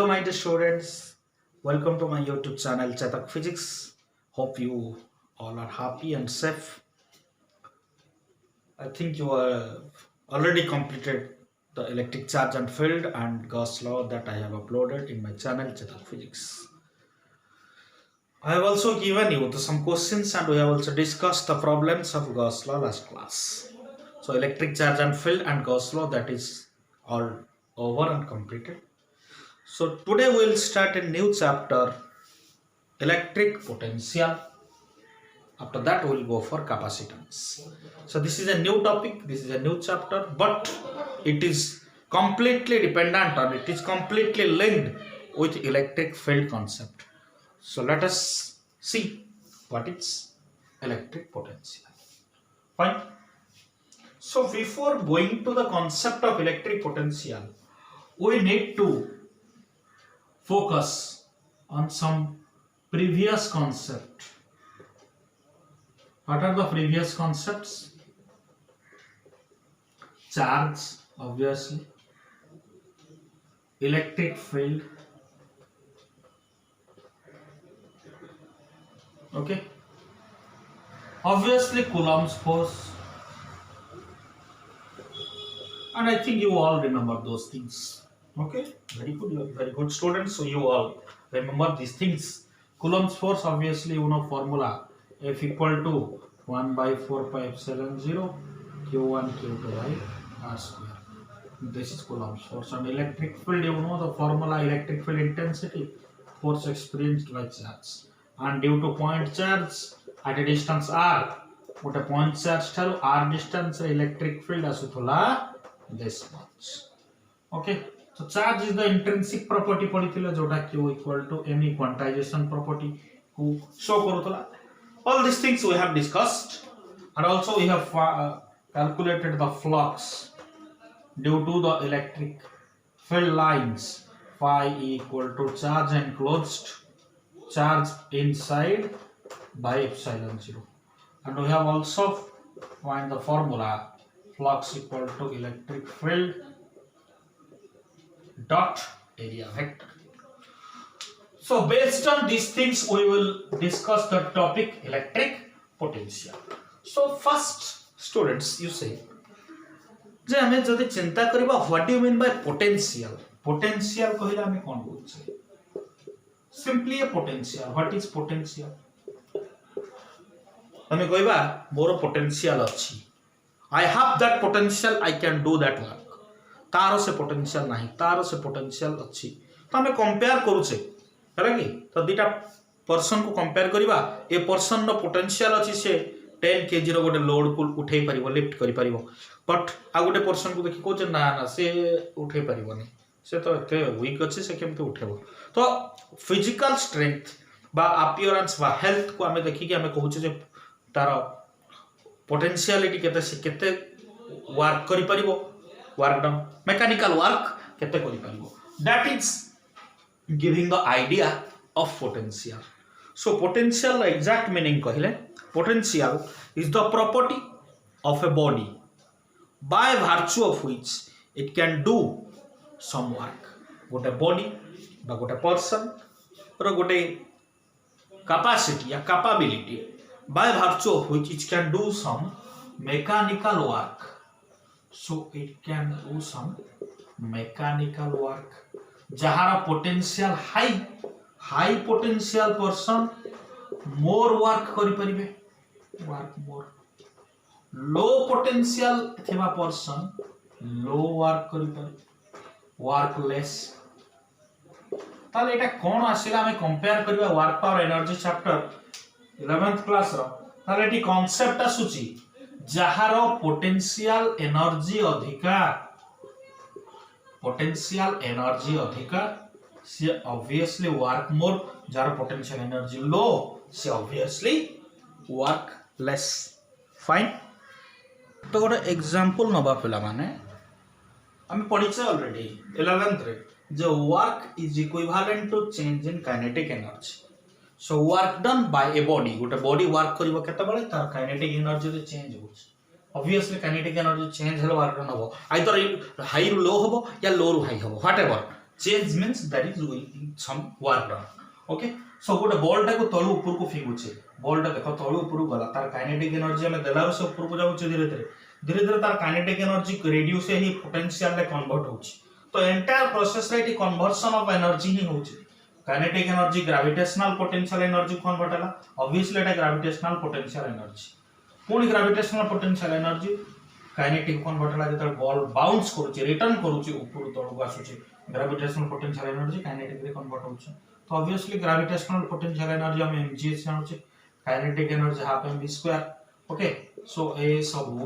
my dear students. Welcome to my YouTube channel Chetak Physics. Hope you all are happy and safe. I think you have already completed the electric charge and field and Gauss law that I have uploaded in my channel Chetak Physics. I have also given you some questions and we have also discussed the problems of Gauss law last class. So electric charge and field and Gauss law, that is all over and completed. So today we will start a new chapter, electric potential. After that we will go for capacitance. So this is a new topic, this is a new chapter, but it is completely dependent on, it is completely linked with electric field concept. So let us see what is electric potential. Fine. So before going to the concept of electric potential, we need to focus on some previous concept. What are the previous concepts? Charge, obviously, electric field, okay, obviously Coulomb's force, and I think you all remember those things. Okay, very good, you are very good students, so you all remember these things. Coulomb's force, obviously you know formula, F equal to 1 by 4 pi epsilon 0 q1 q2 by r square. This is Coulomb's force. And electric field, you know the formula, electric field intensity, force experienced by charge, and due to point charge at a distance r, ଗୋଟେ point charge ଠାରୁ r distance ରେ electric field ଆସୁଥିଲା this much. Okay, so charge is the intrinsic property पढिथिले जोटा q equal to any quantization property को show କରୁଥିଲା. All these things we have discussed, and also we have calculated the flux due to the electric field lines. Phi equal to charge enclosed, charge inside by epsilon 0, and we have also find the formula, flux equal to electric field dot area vector. So based on these things we will discuss the topic electric potential. So first students, you say जे हमें जदि चिंता करिबा what do mean by potential, potential कहिला हमें कोन बुझे? Simply a potential. What is potential? हमें कहिबा मोर पोटेंशियल अछि, I have that potential, I can do that work. तारो से पोटेंशियल नाही, तारो से पोटेंशियल अछि, तो हमें कंपेयर करूछे हैला कि, तो दीटा पर्सन को कंपेयर करिबा, ए पर्सन नो पोटेंशियल अछि, से 10 kg रो गोटे लोड को उठै परिबो, लिफ्ट करि परिबो, बट आ गोटे पर्सन को देखि कोचे ना ना से उठै परिबोनी, से तो एते वीक अछि, से केमते उठेबो. तो फिजिकल स्ट्रेंथ बा अपीयरेंस बा हेल्थ को हमें देखि कि हमें कहूचे जे तार पोटेंशियलिटी केते, से केते वर्क करि परिबो, वर्क डन मैकेनिकल वर्क केते करि परिबो. That is giving the idea of potential. So potential exact meaning कहिले, potential is the property of a body by virtue of which it can do some work. गोटे body बा गोटे person or गोटे capacity या capability by virtue of which it can do some mechanical work. So it can do some mechanical work. जहारा potential high potential person more work करि परिबे, work more. Low potential थेबा person low work करि परिबे, work less. ताले एटा कोन आसीला, हमें compare करबा work power energy chapter 11th class रो. ताले एटी कांसेप्ट आसुची जहारो पोटेंशियल एनर्जी अधिका, पोटेंशियल एनर्जी अधिका, से ऑब्वियसली वर्क मोर. जार पोटेंशियल एनर्जी लो, से ऑब्वियसली वर्क लेस. फाइन. तो गोटे एग्जांपल नबा पिला माने हम पढिछे ऑलरेडी 11th रे, जो work is equivalent to change in kinetic energy. So work done by a body, गोटे बॉडी वर्क करिवो केते बेले तार काइनेटिक एनर्जी रे चेंज होछ. ऑब्वियसली काइनेटिक एनर्जी चेंज हेलो वर्क डन हो, आइदर हाई रु लो होबो या लो रु हाई होबो, whatever change means that is some work done okay so गोटे बॉल टाको तळु ऊपर को फेंकुचे बॉल टा देखो तळु ऊपर गला तार काइनेटिक एनर्जी हमें देलारो से ऊपर को जाउचे धीरे धीरे तार काइनेटिक एनर्जी रेड्यूस हे पोटेंशियल रे कन्वर्ट होउची तो एंटायर प्रोसेस रे कन्वर्शन ऑफ एनर्जी ही होउची kinetic energy gravitational potential energy convert होला ऑब्वियसली एटा ग्रेविटेशनल पोटेंशियल एनर्जी पुनी gravitational potential energy kinetic convert होला जेतल बॉल बाउंस करूची रिटर्न करूची ऊपर तळु आसुची ग्रेविटेशनल पोटेंशियल एनर्जी काइनेटिक रे कन्वर्ट होउची तो ऑब्वियसली ग्रेविटेशनल पोटेंशियल एनर्जी हम mgh जानुचे kinetic energy half mv2 okay सो ए सब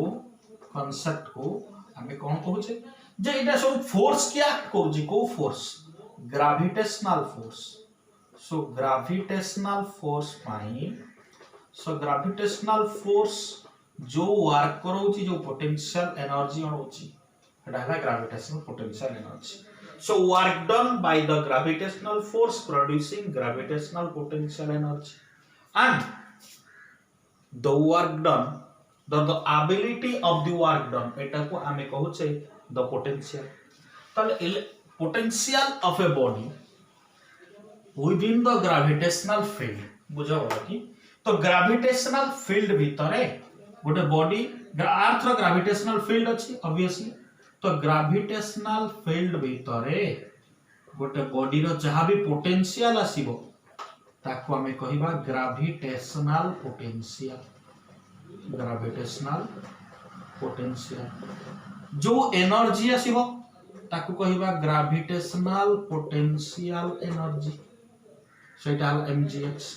कांसेप्ट को हमें कोन कहूचे जे एटा सब फोर्स क्या करूची को force gravitational force so gravitational force पाई सो ग्रेविटेशनल फोर्स जो वर्क करूची जो पोटेंशियल एनर्जी होची एटा है gravitational potential energy so work done by the gravitational force producing gravitational potential energy and the work done the ability of the work done eta को हमें कहूचे the potential ताले potential of a body within the gravitational field बुझा होला कि तो gravitational field भितरे गोटे body earth रो gravitational field अछि ऑब्वियसली तो ग्रेविटेशनल फील्ड भितरे गोटे बॉडी रो जहां भी पोटेंशियल आसीबो ताको हमें कहिबा ग्रेविटेशनल पोटेंशियल जो एनर्जी आसीबो ताको कहिबा ग्रेविटेशनल पोटेंशियल एनर्जी सेटा mgh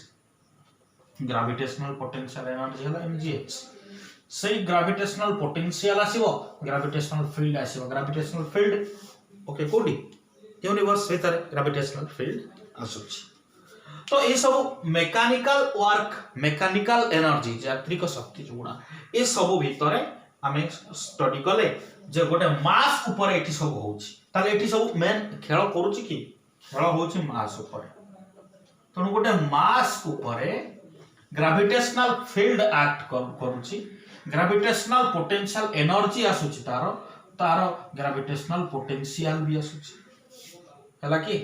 ग्रेविटेशनल पोटेंशियल एनर्जी हला mgh सही ग्रेविटेशनल पोटेंशियल आसीबो ग्रेविटेशनल फील्ड आसीबो ग्रेविटेशनल फील्ड ओके कोडी यूनिवर्स भीतर ग्रेविटेशनल फील्ड आसुची तो ए सब मेकानिकल वर्क मेकानिकल एनर्जी यांत्रिक शक्ति जोड़ा ए सब भीतर हमें स्टडी कले जे गोटे मास ऊपर एठी सब होउची ताले एठी सब मेन खेल करूची कि खेल होउची मास ऊपर तनु गोटे मास ऊपर ग्रेविटेशनल फील्ड एक्ट करूची ग्रेविटेशनल पोटेंशियल एनर्जी आसुची तार ग्रेविटेशनल पोटेंशियल भी आसुची हला कि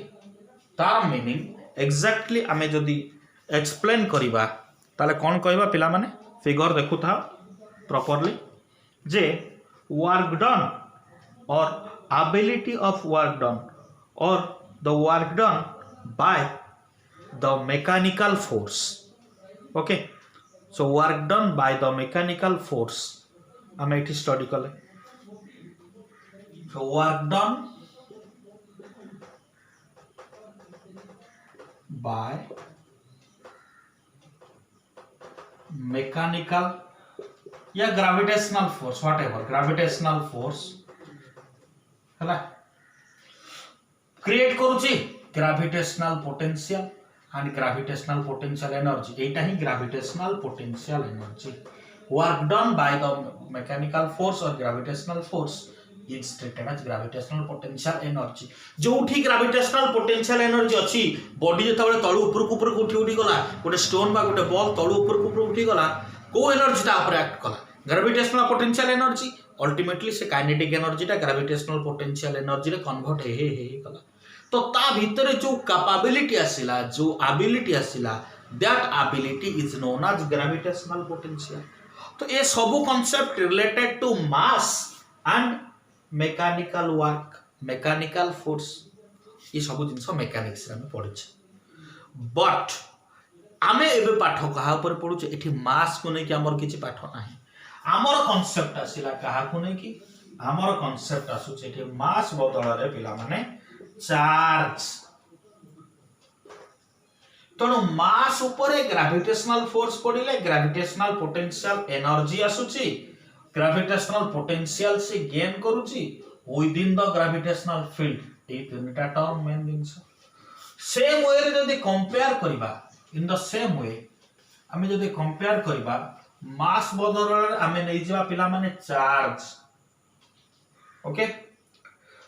तार मीनिंग एग्जैक्टली आमे जदी एक्सप्लेन करिबा ताले कोन कहबा पिला माने फिगर देखु था प्रॉपर्ली जे वर्क डन और एबिलिटी ऑफ वर्क डन और the work done by the mechanical force okay so work done by the mechanical force हम एठी स्टडी कले so work done by mechanical या gravitational force whatever gravitational force हला create करूची gravitational potential and gravitational potential energy Etah he gravitational potential energy work done by the mechanical force or gravitational force is treated as gravitational potential energy जोठी gravitational potential energy अछि body जेतबे तळु ऊपर को उठी गला गोटे stone बा गोटे ball तळु ऊपर उठी गला को एनर्जी ता ऊपर एक्ट कला gravitational potential energy अल्टीमेटली से काइनेटिक एनर्जी ता gravitational potential energy रे कन्वर्ट हे गला तो ता भीतर जो कैपेबिलिटी आसिला जो एबिलिटी आसिला that ability is known as gravitational potential तो ये सब concept related to mass and mechanical work mechanical force ये सब जिंस मैकेनिक्स रे हम पढिछ बट आमे एबे पाठ कहा ऊपर पढुछ एठी मास को नै कि हमर किछि पाठ नाही हमर कांसेप्ट आसिला कहा को नै कि हमर कांसेप्ट आसुछ एठी मास बदल रे पिला माने चार्ज तणु मास ऊपर ग्रेविटेशनल फोर्स पड़िले ग्रेविटेशनल पोटेंशियल एनर्जी आसुची ग्रेविटेशनल पोटेंशियल से गेन करूची within the gravitational field ए तीनटा टर्म मेन दिनस सेम वे रे जदी कंपेयर करबा इन द सेम वे हमें जदी कंपेयर करबा मास बदल हमें नै जिबा पिला माने चार्ज ओके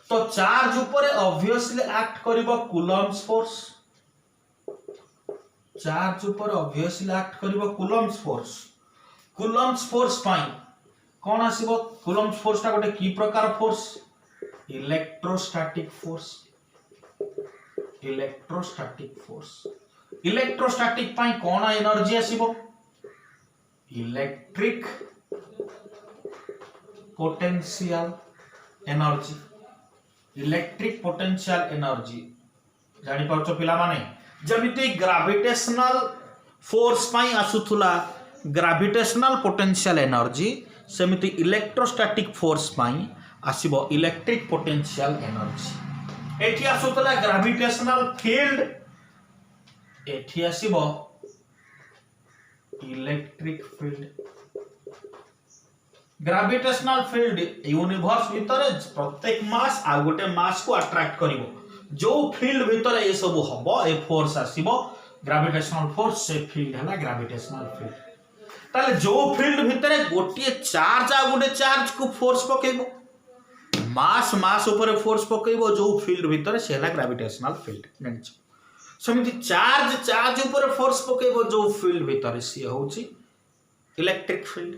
तो चार्ज ऊपर ऑब्वियसली एक्ट करिबो कूलम्ब्स फोर्स चार्ज ऊपर ऑब्वियसली एक्ट करिबो कूलम्ब्स फोर्स पाई कोन आसीबो कूलम्ब्स फोर्स ता गोटे की प्रकार force electrostatic force electrostatic force electrostatic पाई कौन एनर्जी आसीबो electric potential energy electric potential energy जानि पाउछ पिला माने जमिति ग्रेविटेशनल फोर्स पाई आसुथुला ग्रेविटेशनल पोटेंशियल एनर्जी सेमिति इलेक्ट्रोस्टैटिक फोर्स पाई आसीबो इलेक्ट्रिक पोटेंशियल एनर्जी एठी आसुतला ग्रेविटेशनल फील्ड एठी आसीबो electric field gravitational field universe भीतर प्रत्येक मास आ गोटे मास को अट्रैक्ट करिवो जो फील्ड भीतर ए सब हबो ए फोर्स आसीबो ग्रेविटेशनल फोर्स से फील्ड हला ग्रेविटेशनल फील्ड ताले जो फील्ड भीतर गोटे चार्ज आ गोटे चार्ज को फोर्स पकेबो मास मास ऊपर फोर्स पकेबो जो फील्ड भीतर से हला ग्रेविटेशनल फील्ड जानिछ समिति चार्ज चार्ज ऊपर फोर्स पकेबो जो फील्ड भीतर से होची इलेक्ट्रिक फील्ड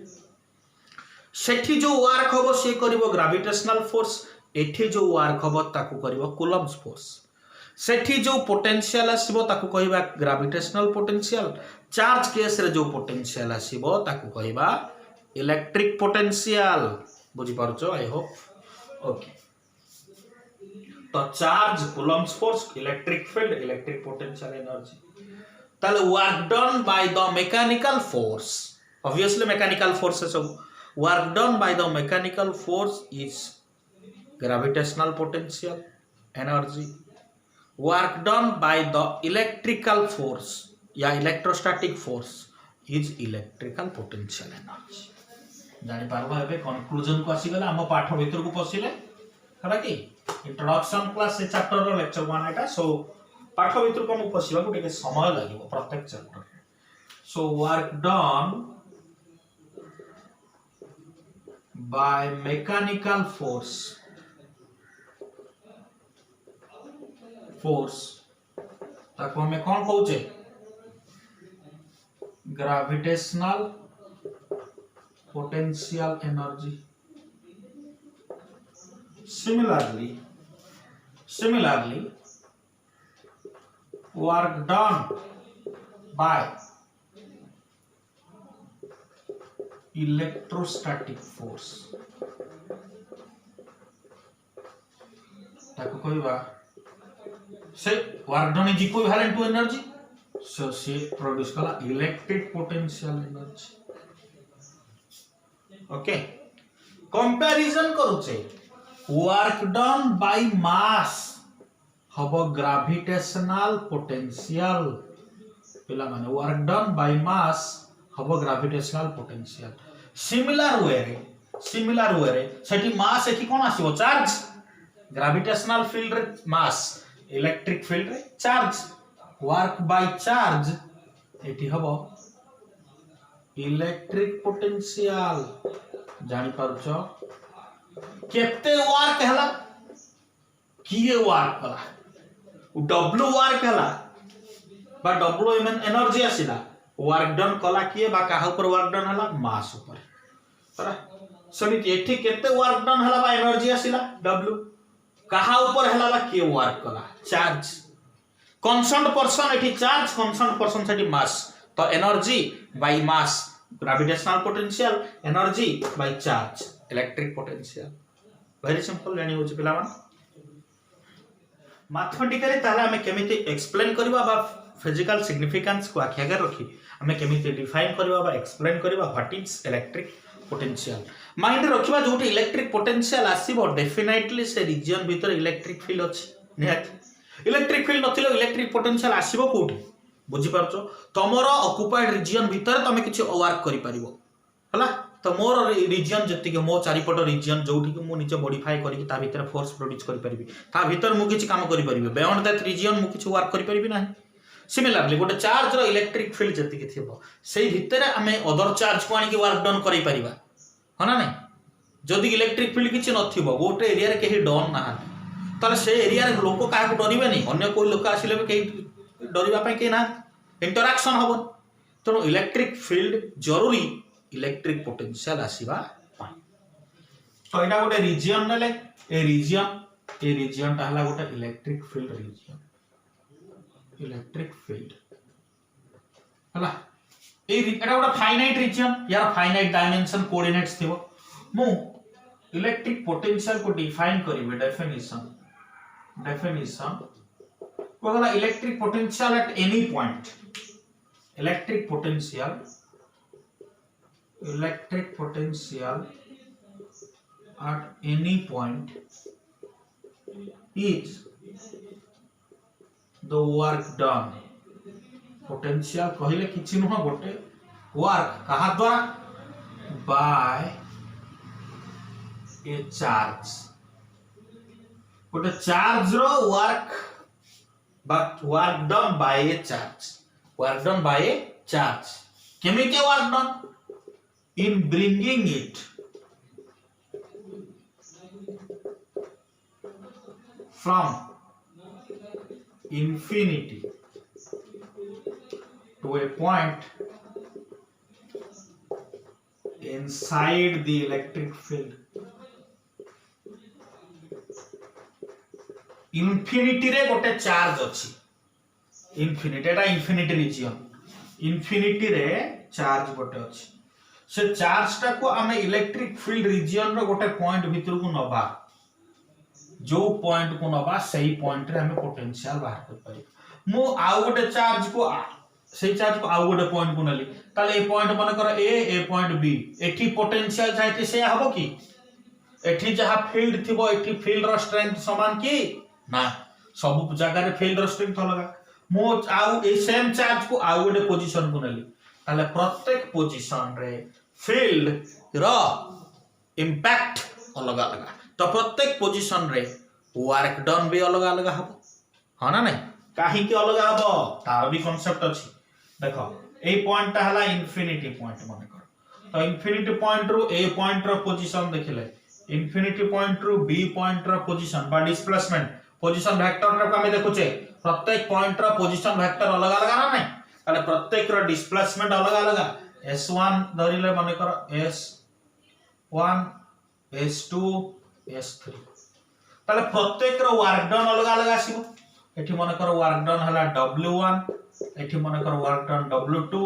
सेठी जो वर्क होबो से करिवो ग्रेविटेशनल फोर्स एठी जो वर्क होबो ताकू करिवो कूलम्ब्स फोर्स सेठी जो पोटेंशियल आसीबो ताकू कहिबा ग्रेविटेशनल पोटेंशियल चार्ज केस रे जो पोटेंशियल आसीबो ताकू कहिबा इलेक्ट्रिक पोटेंशियल बुझी पारुछो आई होप ओके तो charge Coulomb's force electric field electric potential energy ताले work done by the mechanical force obviously mechanical force है सब work done by the mechanical force is gravitational potential energy work done by the electrical force या electrostatic force is electrical potential energy जानि पारबा एबे conclusion को आसी गला हम पाठ भीतर को पसिले हला कि इंट्रोडक्शन क्लास से चैप्टर रो लेक्चर 1 एटा सो पाठ भीतर को हम पसिबा को टिके समय लागिवो प्रत्येक chapter so work done by mechanical force ताको हमें कौन कहूचे gravitational potential energy similarly work done by electrostatic force ताको कहबा से work done is equivalent to energy so से प्रोड्यूस कला electric potential energy okay comparison करूचे वर्क डन बाय मास हबो ग्रेविटेशनल पोटेंशियल पिला माने वर्क डन बाय मास हबो ग्रेविटेशनल पोटेंशियल सिमिलर वे रे सेठी मास एठी कोन आसीबो चार्ज ग्रेविटेशनल फील्ड रे मास इलेक्ट्रिक फील्ड रे चार्ज वर्क बाय चार्ज एठी हबो इलेक्ट्रिक पोटेंशियल जानि पारुछ केते वर्क हला किए वर्क कला डब्ल्यू वर्क हला बा डब्ल्यू एनर्जी आसिला वर्क डन कला किए बा काहा ऊपर वर्क डन हला मास ऊपर परा समिति एठी केते वर्क डन हला बा एनर्जी आसिला डब्ल्यू काहा ऊपर हला बा किए वर्क कला चार्ज कांस्टेंट पर्सन एठी चार्ज कांस्टेंट पर्सन सेठी मास तो energy by mass gravitational potential energy by charge electric potential very simple जानि होची पिला मान मैथमेटिकली ताला हमें केमिति एक्सप्लेन करबा बा फिजिकल सिग्निफिकेंस को आखि आगे रखी हमें केमिति डिफाइन करबा बा एक्सप्लेन करबा what is electric potential mind रखिबा जोटी इलेक्ट्रिक पोटेंशियल आसीबो डेफिनेटली से रीजन भीतर इलेक्ट्रिक फील्ड अछि निहात इलेक्ट्रिक फील्ड नथिलो इलेक्ट्रिक पोटेंशियल आसीबो कोठी बुझी पारछो तमरो ऑक्युपाइड रीजन भीतर तमे किछि वर्क करि परिबो हला तो मोर रीजन जति के मो चारिपट रीजन जोठी के मु निचे मॉडिफाई करि कि ता भीतर फोर्स प्रोड्यूस करि परिबी ता भीतर मु किछि काम करि परिबी बियॉन्ड दैट रीजन मु किछि वर्क करि परिबी नाही सिमिलरली गोटे चार्ज रो इलेक्ट्रिक फील्ड जति के थिबो सेही भीतर हमें अदर चार्ज को आनी कि वर्क डन करि परिबा हना नै जदि इलेक्ट्रिक फील्ड किछि नथिबो गोटे एरिया रे केही डन ना ताले से एरिया रे लोक काहा को डरिबे नै अन्य कोई लोक आसिले भी केही डरिबा पय के ना इंटरैक्शन हबो तो इलेक्ट्रिक फील्ड जरूरी इलेक्ट्रिक पोटेंशियल आसीबा पाई तो एटा गोटे रीजन नेले ए रीजन ता हला गोटे electric field reason electric field हला एटा गोटे फाइनाइट रीजन यार फाइनाइट डायमेंशन कोऑर्डिनेट्स थिबो मु इलेक्ट्रिक पोटेंशियल को डिफाइन करिवे definition Cola electric potential at any point electric potential at any point is the work done potential कहले किछि नुह गोटे वर्क कहा द्वारा बाय ए चार्ज गोटे चार्ज रो work done by a charge केमिके work done in bringing it from infinity to a point inside the electric field. Infinity रे गोटे चार्ज अछि infinity एटा infinity रीजन infinity रे चार्ज गोटे अछि से चार्ज टा को हमें इलेक्ट्रिक फील्ड रीजन रो गोटे पॉइंट भीतर को नबा जो पॉइंट को नबा सही पॉइंट रे हमें पोटेंशियल बाहर कर पाई मु आउ गोटे चार्ज को सही चार्ज को आउ गोटे पॉइंट को नली ताले ए पॉइंट मन कर ए पॉइंट बी एठी पोटेंशियल चाहते से हबो की एठी जहा फील्ड थिबो एठी फील्ड रो स्ट्रेंथ समान की ना सब जगह रे फील्ड रो स्ट्रेंथ अलग मु आउ ए सेम चार्ज को आउ गोटे पोजीशन को नली ताले प्रत्येक पोजीशन रे फील्ड रो इंपैक्ट अलग अलग तो प्रत्येक पोजीशन रे वर्क डन भी अलग अलग हबो हां ना नहीं काहे के अलग हबो तार भी कांसेप्ट अछि देखो ए पॉइंट हला इंफिनिटी पॉइंट माने कर तो इंफिनिटी पॉइंट रो ए पॉइंट रो पोजीशन देखिले इंफिनिटी पॉइंट रो बी पॉइंट रो पोजीशन बा डिस्प्लेसमेंट पोजीशन वेक्टर रे हमें देखुचे प्रत्येक पॉइंट रो पोजीशन वेक्टर अलग अलग ना नहीं ताले प्रत्येक रो डिस्प्लेसमेंट अलग अलग s1 धरिले माने कर s1 s2 s3 ताले प्रत्येक रो वर्क डन अलग अलग आसीबो एठी मन कर वर्क डन हला w1 एठी मन कर वर्क डन w2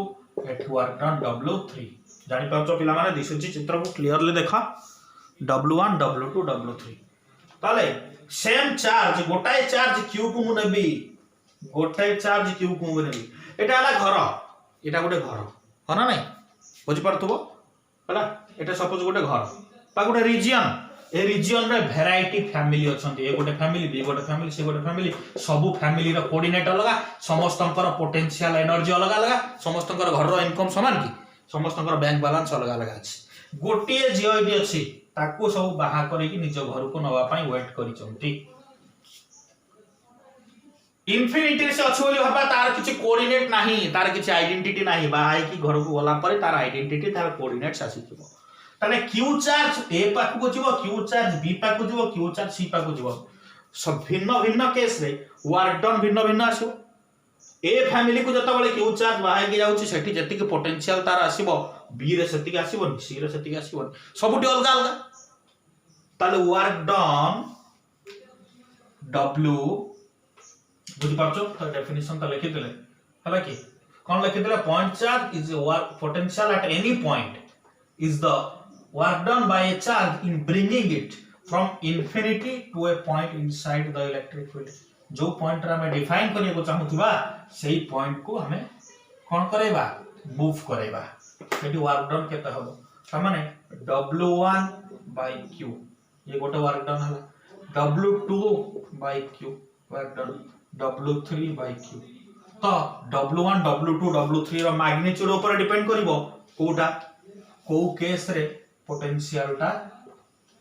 एठी वर्क डन w3 जानि पाछो पिला माने दिसुची चित्र को क्लियरली देखा w1 w2 w3 ताले सेम चार्ज गोटाय चार्ज q को मु नेबी गोटाय चार्ज q को मु नेबी एटा हला घर एटा गोटे घर हो ना नहीं बुझि परतबो हला एटा सपोज गोटे घर पा गोटे रीजन ए रीजन रे वैरायटी फैमिली अछंती ए गोटे फैमिली बी गोटे फैमिली सी गोटे फैमिली सब फैमिली रो कोऑर्डिनेट अलग समस्तंकर पोटेंशियल एनर्जी अलग अलग समस्तंकर घर रो इनकम समान की समस्तंकर बैंक बैलेंस अलग अलग अछि गोटे जीओडी अछि ताको सब बाहा करी कि निज घर को नवा पई वेट करी चंती इन्फिनिटी से अछि बोली भाबा तार किछि कोऑर्डिनेट नाही तार किछि आइडेंटिटी नाही बाहा की घर को गला पर तार आइडेंटिटी तार कोऑर्डिनेट्स आसी थिबो ताले क्यू चार्ज ए पाक को जीवो क्यू चार्ज बी पाक को जीवो क्यू चार्ज सी पाक को जीवो सब भिन्न भिन्न केस रे वर्क डन भिन्न भिन्न आसो ए फैमिली को जता बळे क्यू चार्ज बाहे के जाउची सेठी जति के पोटेंशियल तार आसीबो बी रे सेति के आसीबो सी रे सेति के आसीबो सबुटी अलग अलग ताले वर्क डन w बुझि पाछो त डेफिनेशन त लिखि देले हला की कोन लिखि देले point charge is a work potential at any point is the work done by a charge in bringing it from infinity to a point inside the electric field जो पॉइंट रा में डिफाइन करे को चाहूतिबा सेही पॉइंट को हमें कोन करेबा move करेबा सेठी work done केता हबो त माने w1 by q ये गोटे वर्क डन हला w2 by q work done w3 by q तो w1 w2 w3 रो मैग्नीट्यूड ऊपर डिपेंड करिवो कोटा को केस रे पोटेंशियल टा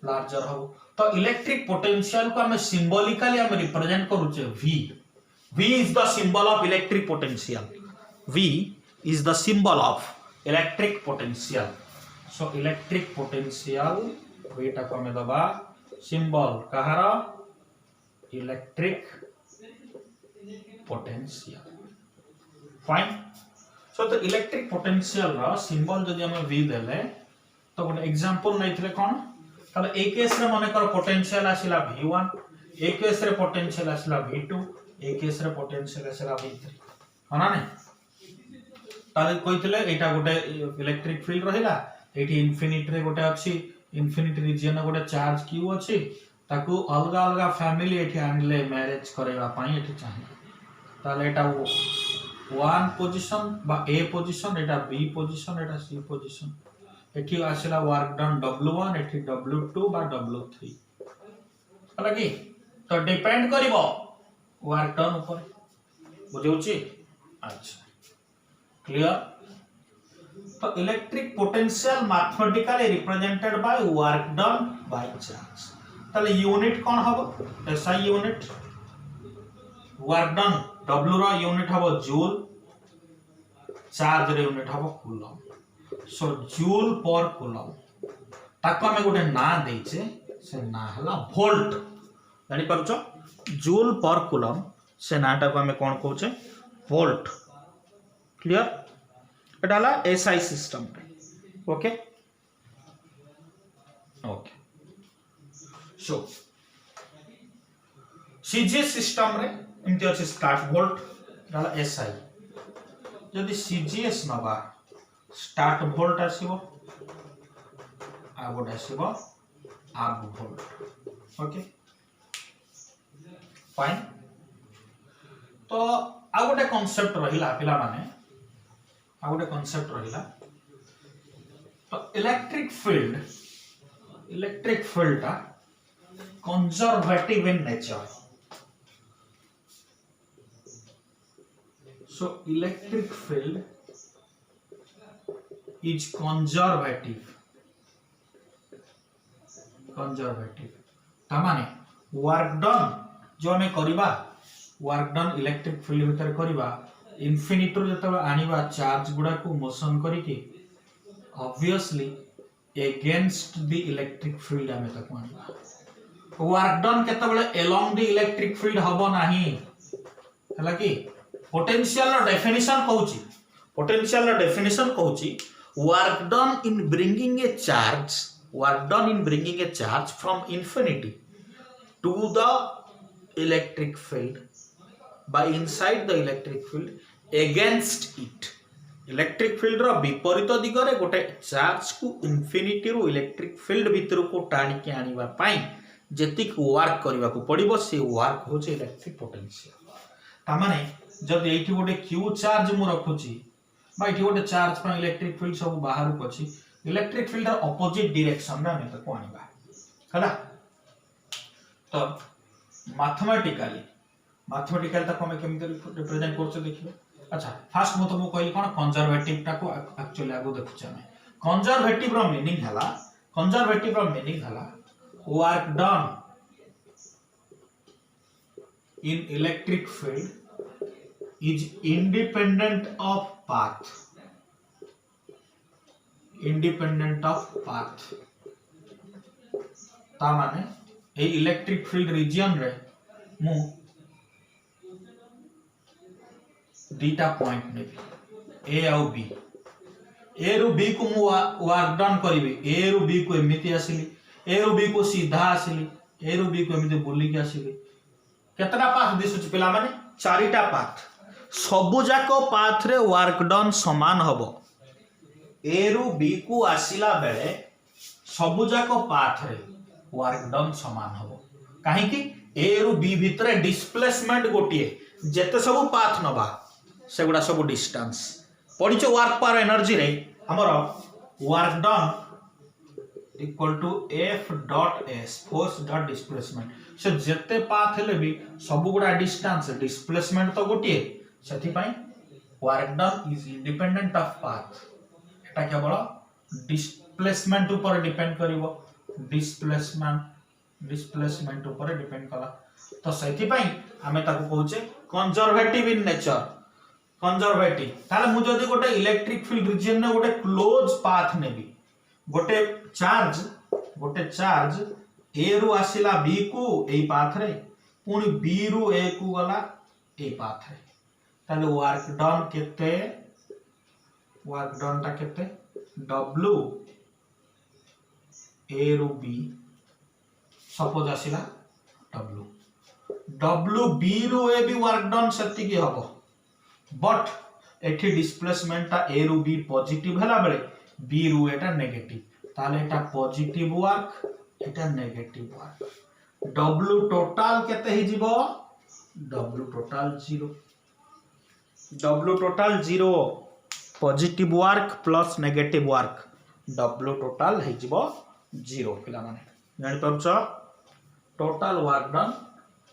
लार्जर हो तो इलेक्ट्रिक पोटेंशियल को हम सिंबॉलिकली हम रिप्रेजेंट करूचे v is the symbol of electric potential v is the symbol of electric potential so electric potential वेटा को हम दबा सिंबल कहारा electric potential fine so the electric potential रा सिंबल जदि हम v देले तो गोटे एग्जांपल नैथिले कोन ताले ए केस रे माने कर पोटेंशियल आसिला v1 ए केस रे पोटेंशियल आसिला v2 ए केस रे पोटेंशियल आसला V3 हना नहीं ताले कहितले एटा गोटे इलेक्ट्रिक फील्ड रहिला एठी इन्फिनिटी रे गोटे अछि इन्फिनिटी रीजन गोटे चार्ज क्यू अछि ताकू अलगा अलगा फैमिली एठी आनिले मैरिज करेवा पई एठी चाहि ताले एटा 1 पोजीशन बा ए पोजीशन एटा बी पोजीशन एटा सी पोजीशन एठी आसला वर्क डन W1 एठी W2 बा W3 हला कि तो डिपेंड करिवो वर्क डन ऊपर बुझौची अच्छा क्लियर तो electric potential mathematically represented by work done by charge ताले यूनिट कोन हबो SI unit work done W रो यूनिट हबो जूल चार्ज रे यूनिट हबो कूलम सो जूल पर कूलम ताको हमें गोटे ना देइचे से ना हला वोल्ट जानि परछो जूल पर कूलम से नाटा को हमें कोन कहउचे वोल्ट क्लियर एटा हला SI system okay okay so CGS system रे इनते अछि स्टार्ट वोल्ट एटा हला एसआई जदि सीजीएस नबा स्टार्ट वोल्ट आसीबो आ गोटे आसीबो आब वोल्ट ओके फाइन तो आ गोटे कांसेप्ट रहिला पिला माने आ गोटे कांसेप्ट रहिला तो इलेक्ट्रिक फील्ड टा conservative in nature so electric field is conservative तामाने वर्क डन जो हमें करिबा वर्क डन इलेक्ट्रिक फील्ड भीतर करिबा इन्फिनिटी जतबे आनिबा चार्ज गुडा को मोशन करिके obviously against the electric field हमें तक आनिबा वर्क डन केतबेले अलोंग द इलेक्ट्रिक फील्ड हबो नाही हला कि पोटेंशियल रो डेफिनेशन कहूची work done in bringing a charge from infinity to the electric field by inside the electric field against it electric field रो विपरीत दिगरे गोटे चार्ज को इन्फिनिटी रो इलेक्ट्रिक फील्ड भीतर को टाणी के आनिबा पई जेतिक वर्क करबा को पड़िबो से वर्क होचे इलेक्ट्रिक पोटेंशियल ता माने जब एठी गोटे क्यू चार्ज मु रखुची बा एठी गोटे चार्ज पर इलेक्ट्रिक फील्ड सब बाहर को अछि इलेक्ट्रिक फील्ड ऑपोजिट डायरेक्शन रे हम तको आनिबा हला तो मैथमेटिकल तक हमें केमिति रिप्रेजेंट करछो देखियो अच्छा फर्स्ट मु तुमको कहली कोन कंजर्वेटिव टा को एक्चुअली आगो देखुछ हमें कंजर्वेटिव रो मीनिंग हला work done in electric field is independent of path ता माने ए इलेक्ट्रिक फील्ड रीजन रे मु दीटा पॉइंट नेबी ए और बी ए रु बी को मु वर्क डन करिवे ए रु बी को एमिति आसिली ए रु बी को सीधा आसिली ए रु बी को एमिति बुली के आसिली केतना पाथ दिसुच पिला माने चारिटा पाथ सबु जाको पाथ रे वर्क डन समान हबो ए रु बी को आसिला बेले सबु जाको पाथ रे वर्क डन समान हबो काहे कि ए रु बी भितरे डिस्प्लेसमेंट गोटिए जेते सब पाथ नबा सेगुडा सब डिस्टेंस पडिचो वर्क पर एनर्जी रे हमर work done equal to F dot S force dot displacement से जेते पाथ हेले भी सब गुडा डिस्टेंस डिस्प्लेसमेंट तो गोटिए सेथि पई work done is independent of path एटा केवल डिस्प्लेसमेंट ऊपर डिपेंड करिवो डिस्प्लेसमेंट ऊपर डिपेंड कला तो सेथि पई हमें ताको कहूचे कंजर्वेटिव इन नेचर कंजर्वेटिव ताले मु जदी गोटे इलेक्ट्रिक फील्ड रीजन ने गोटे क्लोज पाथ नेबी गोटे चार्ज ए रु आसिला बी को ए पाथ रे पुनी बी रु ए को गला ए पाथ रे ताले वर्क डन ता केते W ए रु बी सपोज आसिला W डब्ल्यू बी रु ए भी वर्क डन सेतिकी हबो बट एठी डिस्प्लेसमेंट ता ए रु बी पॉजिटिव हला बेले बी रु एटा नेगेटिव ताले एटा पॉजिटिव वर्क एटा नेगेटिव वर्क डब्ल्यू टोटल केते हि जीवो W total 0 W total 0 positive work plus negative work W total हि जीवो 0 पिला माने जानि परछ टोटल वर्क डन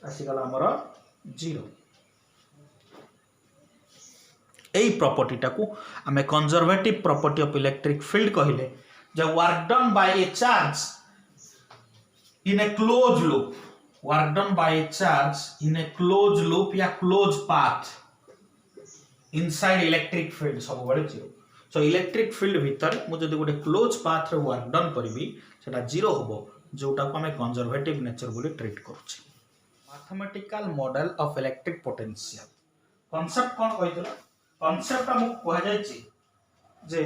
आसीगला हमर 0 एई प्रॉपर्टी टाकू आमे conservative property of electric field कहिले जे work done by a charge in a close loop work done by a charge in a close loop या close path inside electric field सब बड़े 0 सो इलेक्ट्रिक फील्ड भीतर मु जदी गोटे close path रे वर्क डन करबी सेटा 0 होबो जोटा को हमें कंजर्वेटिव नेचर बोली ट्रीट करूचे mathematical model of electric potential concept कोन कहितला कांसेप्ट हम कह जाय छी जे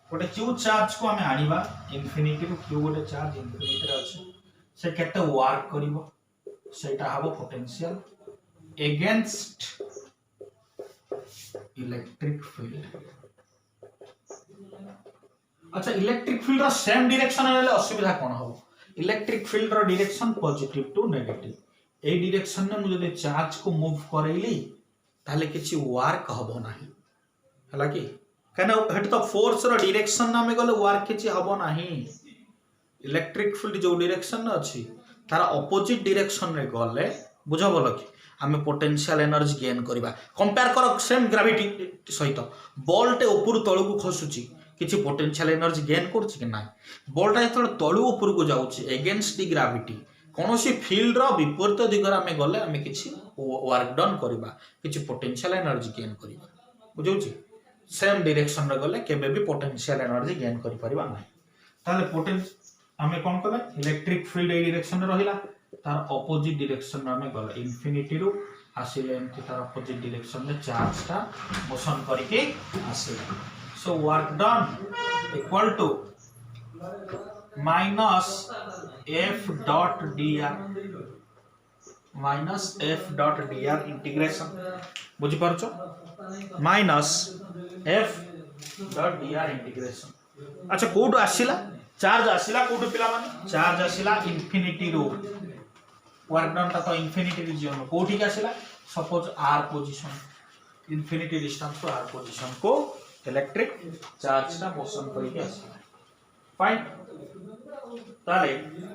गोटे क्यू चार्ज को हमें आनिबा इंफिनिटी टू क्यू गोटे चार्ज इंफिनिटी रे अछि से केते वर्क करिवो सेटा हबो पोटेंशियल अगेंस्ट इलेक्ट्रिक फील्ड अच्छा इलेक्ट्रिक फील्ड रो सेम डायरेक्शन रे असुविधा कोन हबो इलेक्ट्रिक फील्ड रो डायरेक्शन पॉजिटिव टू नेगेटिव ए डायरेक्शन ने मुझे चार्ज को मूव करैली ताले किछि वर्क हबो नाही हला कि कने हेट तो फोर्स रो डायरेक्शन ना में गले वर्क किछि हबो नाही इलेक्ट्रिक फील्ड जो डायरेक्शन न अछि तार ऑपोजिट डायरेक्शन रे गले बुझो बोल कि हमें पोटेंशियल एनर्जी गेन करबा कंपेयर करो सेम ग्रेविटी सहित बॉल टे ऊपर तळु को खसुची किछि पोटेंशियल एनर्जी गेन करछि कि नाही बॉल टा जतले तळु ऊपर को जाउछि अगेंस्ट द ग्रेविटी कोनोसी फील्ड रो विपरीत दिगर हमें गले हमें किछि वर्क डन करबा किछि पोटेंशियल एनर्जी गेन करबा बुझौछि सेम डायरेक्शन रे गले केबे भी पोटेंशियल एनर्जी गेन करि परबा नाही ताले पोटेंशियल हमें कोन करबा इलेक्ट्रिक फील्ड ए डायरेक्शन रे रहिला तार ऑपोजिट डायरेक्शन रे हमें गले इंफिनिटी रु आसीले एंती तार ऑपोजिट डायरेक्शन रे चार्ज ता मोशन करके आसीला so work done equal to minus f dot dr integration बुझी परछो minus f dot dr integration अच्छा कोड आसीला चार्ज आसीला कोड पिला माने चार्ज आसीला इंफिनिटी रो वर्क डन ता तो इंफिनिटी रीजन कोठी के आसीला suppose r position infinity distance to r position को इलेक्ट्रिक चार्ज का मोशन करके आसीला फाइन ताले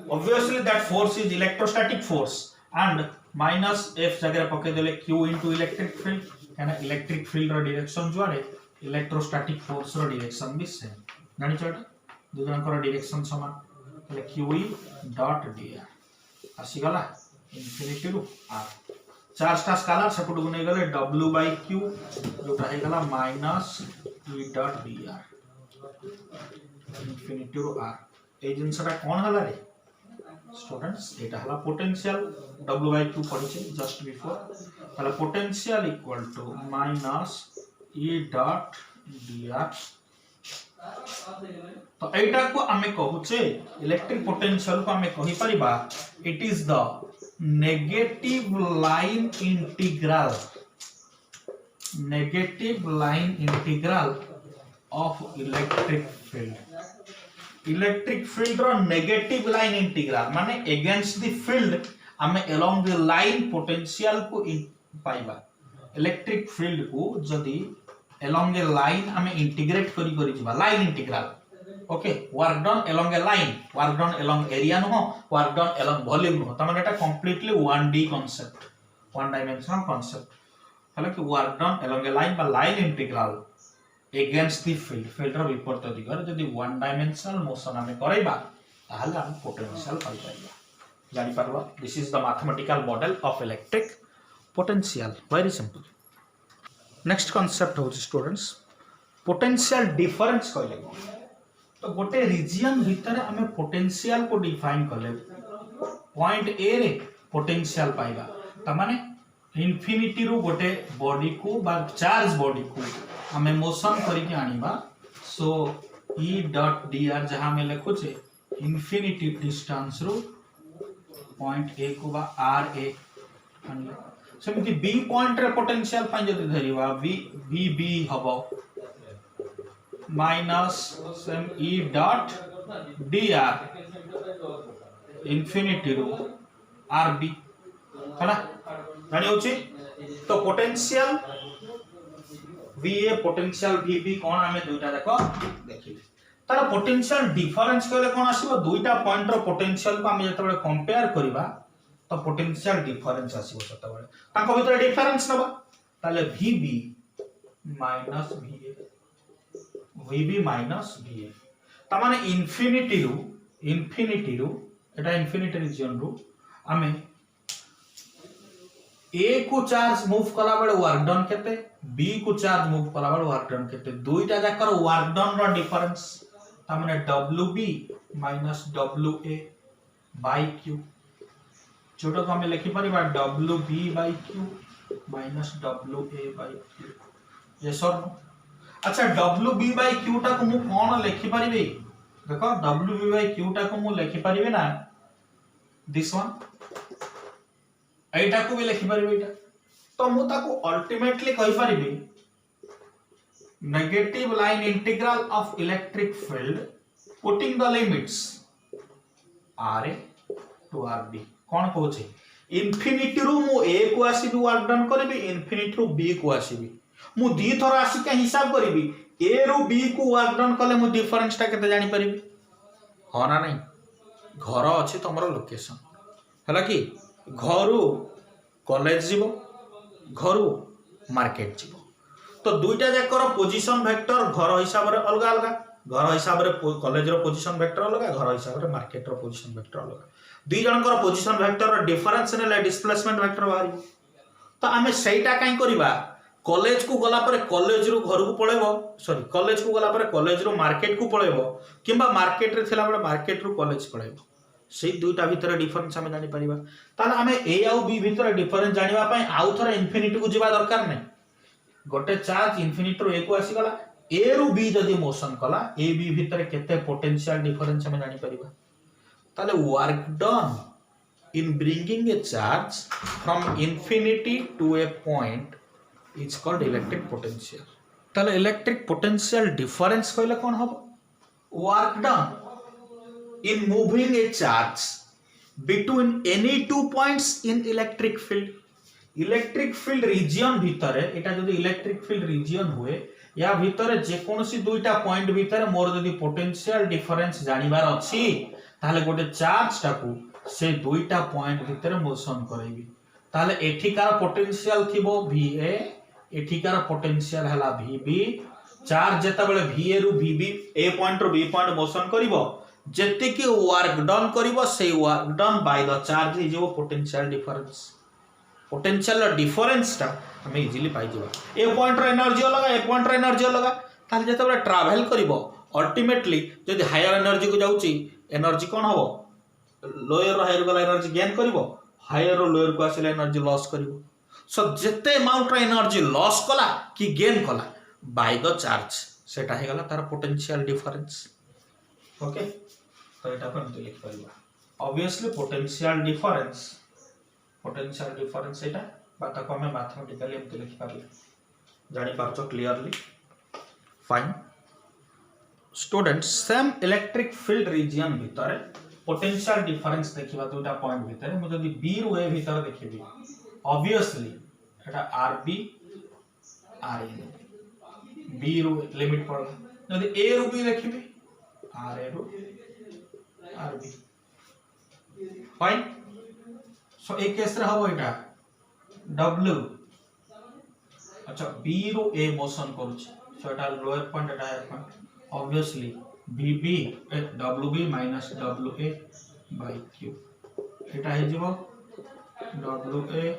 obviously that force is electrostatic force and minus f जगह पके देले q into electric field यानी इलेक्ट्रिक फील्ड रो डायरेक्शन जुआडे इलेक्ट्रोस्टैटिक फोर्स रो डायरेक्शन भी सेम जानि छटा दो जन को डायरेक्शन समान तले qe डॉट dr आसी गला इंफिनिटी रु r चार्ज टा स्केलर सेपट को नै गले w by q जोटा हे गला minus e dot dr infinity रु r ए जिनसटा कोन हला रे स्टूडेंट्स एटा हला पोटेंशियल w by q पढिछे जस्ट बिफोर हला potential equal to minus e dot dr तो एटा को हमें कहूचे इलेक्ट्रिक पोटेंशियल को हमें कहि परिबा it is the negative line integral of electric field रो नेगेटिव लाइन इंटीग्रल माने अगेंस्ट द फील्ड हमें अलोंग द लाइन पोटेंशियल को पाइबा इलेक्ट्रिक फील्ड को जदी अलोंग ए लाइन हमें इंटीग्रेट करी जिबा line integral okay work done along a line work done along area no work done along volume no त माने एटा कंप्लीटली 1D कांसेप्ट वन डायमेंशनल कांसेप्ट हला कि work done along a line बा line integral against the field रो विपरीत दिगरे जदी वन डायमेंशनल मोशन हमें करैबा ताहले हम पोटेंशियल पाइ पाइबा जानि परबा this is the mathematical model of electric potential very simple next concept हो स्टूडेंट्स पोटेंशियल डिफरेंस कहले तो गोटे रीजन भीतर हमें पोटेंशियल को डिफाइन करले पॉइंट ए रे पोटेंशियल पाइबा त माने इंफिनिटी रो गोटे बॉडी को बा चार्ज बॉडी को हमें मोशन करके आनिबा सो e डॉट dr जहां में लिखो छे इंफिनिटी डिस्टेंस रो पॉइंट ए को बा r a सेमती बी पॉइंट रे पोटेंशियल फाइन जदि धरिबा वी बी हबो minus same E dot D R infinity रो आर बी है ना जानि होची तो potential V A potential V B कोन हमें दुईटा देखो देखि तार पोटेंशियल डिफरेंस कहले कोन आसीबो दुईटा पॉइंट रो पोटेंशियल को हम जते बळे कंपेयर करबा तो पोटेंशियल डिफरेंस आसीबो तते बळे ताको भीतर डिफरेंस नबा ताले वीबी माइनस वीए वीबी माइनस वीए ता माने इन्फिनिटी रू एटा इन्फिनिटी रीजन रू हमें ए को चार्ज मूव कला बळे वर्क डन केते बी को चार्ज मूव कला बळे वर्क डन केते दुईटा जाकर वर्क डन रो डिफरेंस ता माने WB minus WA by Q छोटा को हमें लिखि परिबा WB by Q minus WA by Q yes और नो अच्छा WB बाय Q टा को मु कोन लिखि परिबे देखो WB बाय Q टा को मु लिखि परिबे ना दिस वन एटा को भी लिखि परिबे एटा तो मु ताको अल्टीमेटली कहि परिबे negative line integral of electric field putting the limits RA to RB कोन कहूचे इन्फिनिटी रू मु A को आसीबी वर्क डन करबी इन्फिनिटी रू B को आसीबी मु दी थोर आसी के हिसाब करबी A रू B को वर्क डन कले मु डिफरेंस ता केते जानि परिबी हो ना नहीं घर अछि तमरो लोकेशन हला कि घरु कॉलेज जीवो घरु मार्केट जीवो तो दुईटा जाकर पोजीशन वेक्टर घर हिसाब रे अलग अलग घर हिसाब रे कॉलेज रो पोजीशन वेक्टर अलग घर हिसाब रे मार्केट रो पोजीशन वेक्टर अलग दुई जनकर पोजीशन वेक्टर रो डिफरेंस नेले डिस्प्लेसमेंट वेक्टर बाहरी तो आमे सेटा काई करबा कॉलेज को गला पर कॉलेज रो घर को पळेबो सॉरी कॉलेज को गला पर कॉलेज रो मार्केट को पळेबो किबा मार्केट रे थिला बडे मार्केट रो कॉलेज पळेबो सेई दुईटा भीतर डिफरेंस हमें जानि परिबा ताले हमें ए आउ बी भीतर डिफरेंस जानिबा पई आउ थरा इन्फिनिटी को जिबा दरकार नै गोटे चार्ज इन्फिनिटी रो ए को आसी गला ए रु बी जदी मोशन कला ए बी भीतर केते पोटेंशियल डिफरेंस हमें जानि परिबा ताले work done in bringing a charge from infinity to a point is called electric potential ताले इलेक्ट्रिक पोटेंशियल डिफरेंस कहले कोन हबो work done in moving a charge between any two points in electric field region भितरे एटा जदी electric field reason हुए या भितरे जे कोनोसी दुईटा पॉइंट भितरे मोर जदी पोटेंशियल डिफरेंस जानिबार अछि ताले गोटे चार्ज टाकू से दुईटा पॉइंट भितरे मोशन करैबी ताले एठिकार पोटेंशियल थिबो VA एठिकार पोटेंशियल हला VB चार्ज जेता बेले VA रु VB ए पॉइंट रो B पॉइंट मोशन करिवो जेते कि वर्क डन करिवो से work done by the charge is जो पोटेंशियल डिफरेंस ता हम इजीली पाई जबा ए पॉइंट रो एनर्जी लगा ताले जेते बेले ट्रैवल करिवो अल्टीमेटली जदी हायर एनर्जी को जाउची एनर्जी कोन हबो लोअर रो हायर गला एनर्जी गेन करिवो हायर रो लोअर को आसिले एनर्जी लॉस करिवो सो जेते अमाउंट रो एनर्जी लॉस कला कि गेन कला बाय द चार्ज सेटा हे गला तार पोटेंशियल डिफरेंस ओके तो एटा पर हम लिख परिबा ऑब्वियसली पोटेंशियल डिफरेंस एटा बात को हमें मैथमेटिकली हम लिख पारिबा जानि पारछो clearly fine students same electric field region भीतर पोटेंशियल डिफरेंस देखिबा दुटा पॉइंट भीतर मु जदी बी रो ए भीतर देखिबी ऑब्वियसली एटा आरबी आरए बी रो लिमिट पड़ला जदी ए रो बी देखिबी आरए रो आरबी फाइन सो एक केस रे हबो एटा डब्ल्यू अच्छा बी रो ए मोशन करूछ सो एटा लोअर पॉइंट एटा हायर पॉइंट ऑब्वियसली बीबी WB minus WA bye Q एटा हे जेबो WA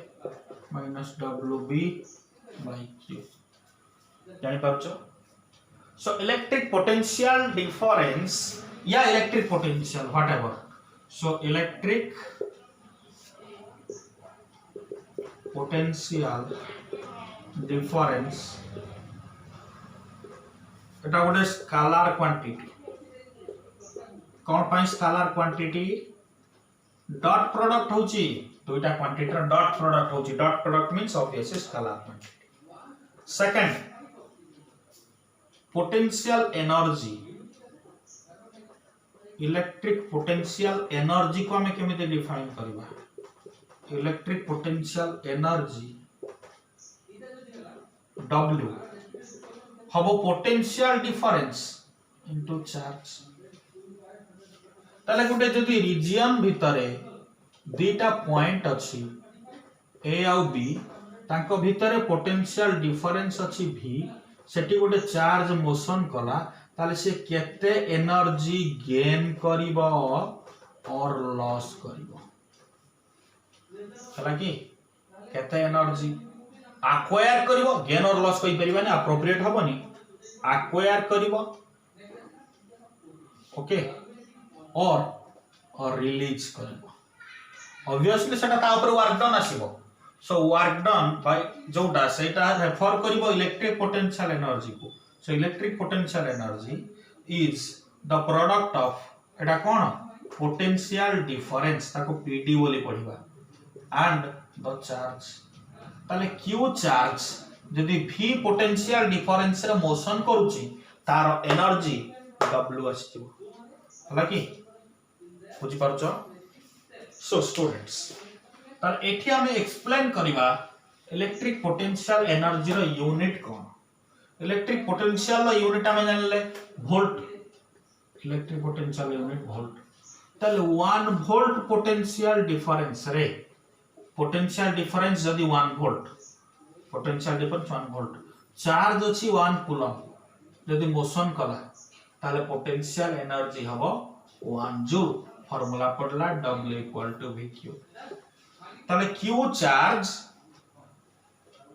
minus WB bye Q जानि पारछो सो इलेक्ट्रिक पोटेंशियल डिफरेंस या electric potential whatever so electric potential difference एटा गोटे scalar quantity कौन पाई scalar quantity dot product होची दुईटा quantity dot product होची dot product means obviously scalar quantity second potential energy electric potential energy को हमें केमिति define करबा इलेक्ट्रिक पोटेंशियल एनर्जी W हबो पोटेंशियल डिफरेंस इनटू चार्ज ताले गुटे जदी रीजन भितरे दीटा पॉइंट अछि ए आउ बी तांको भितरे पोटेंशियल डिफरेंस अछि V सेटी गोटे चार्ज मोशन कला ताले से केते एनर्जी गेन करिवो और लॉस करिवो हला कि केते एनर्जी एक्वायर करिवो गेन और लॉस कहि परिबानी एप्रोप्रिएट हबनी एक्वायर करिवो ओके और रिलीज करिवो ऑब्वियसली सेटा ता ऊपर वर्क डन आसीबो सो वर्क डन बाय जोटा सेटा रेफर करिवो इलेक्ट्रिक पोटेंशियल एनर्जी को so electric potential energy is the product of एटा कोन पोटेंशियल डिफरेंस ताको पीडी बोली पढिबा एंड द चार्ज ताले क्यू चार्ज जदी v पोटेंशियल डिफरेंस रे मोशन करूची तार एनर्जी w आसीबो हला कि बुझी पारछो सो स्टूडेंट्स तर एठी हमें एक्सप्लेन करिबा इलेक्ट्रिक पोटेंशियल एनर्जी रो यूनिट कोन इलेक्ट्रिक पोटेंशियल रो यूनिट हमें जानले volt electric potential unit volt तले 1 वोल्ट पोटेंशियल डिफरेंस रे पोटेंशियल डिफरेंस जदी 1 volt potential difference 1 volt charge अछि 1 कूलम जदी मोशन कला ताले पोटेंशियल एनर्जी हबो 1 जूल फॉर्मूला पड़ला W = VQ ताले Q charge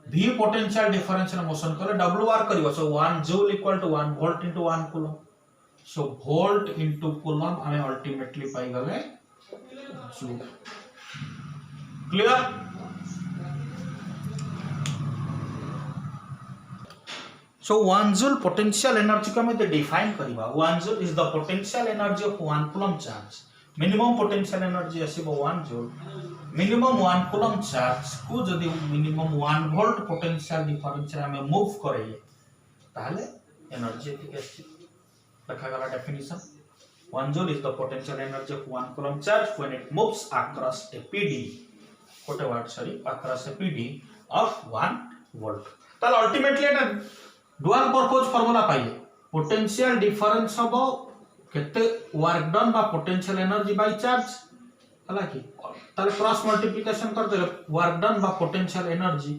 V potential difference रे मोशन करे W वर्क करिवो सो 1 जूल = 1 वोल्ट * 1 कूलम सो वोल्ट * कूलम हमें अल्टीमेटली पाई गले joule clear So 1 joule potential energy को हमें डिफाइन करिबा 1 joule is the potential energy of 1 coulomb charge minimum potential energy आसीबो 1 joule minimum 1 coulomb charge को जदी minimum 1 volt potential difference रे हमें move करेले ताले एनर्जी एफिशिएंसी लिखा गला definition 1 joule is the potential energy of 1 coulomb charge when it moves across a pd कोटे what sorry across a pd of 1 volt ताले अल्टीमेटली एटा डुअल पर्पस फार्मूला पाइए पोटेंशियल डिफरेंस हबो केते वर्क डन बा potential energy by charge हला कि ताले क्रॉस मल्टीप्लिकेशन कर दे वर्क डन बा पोटेंशियल एनर्जी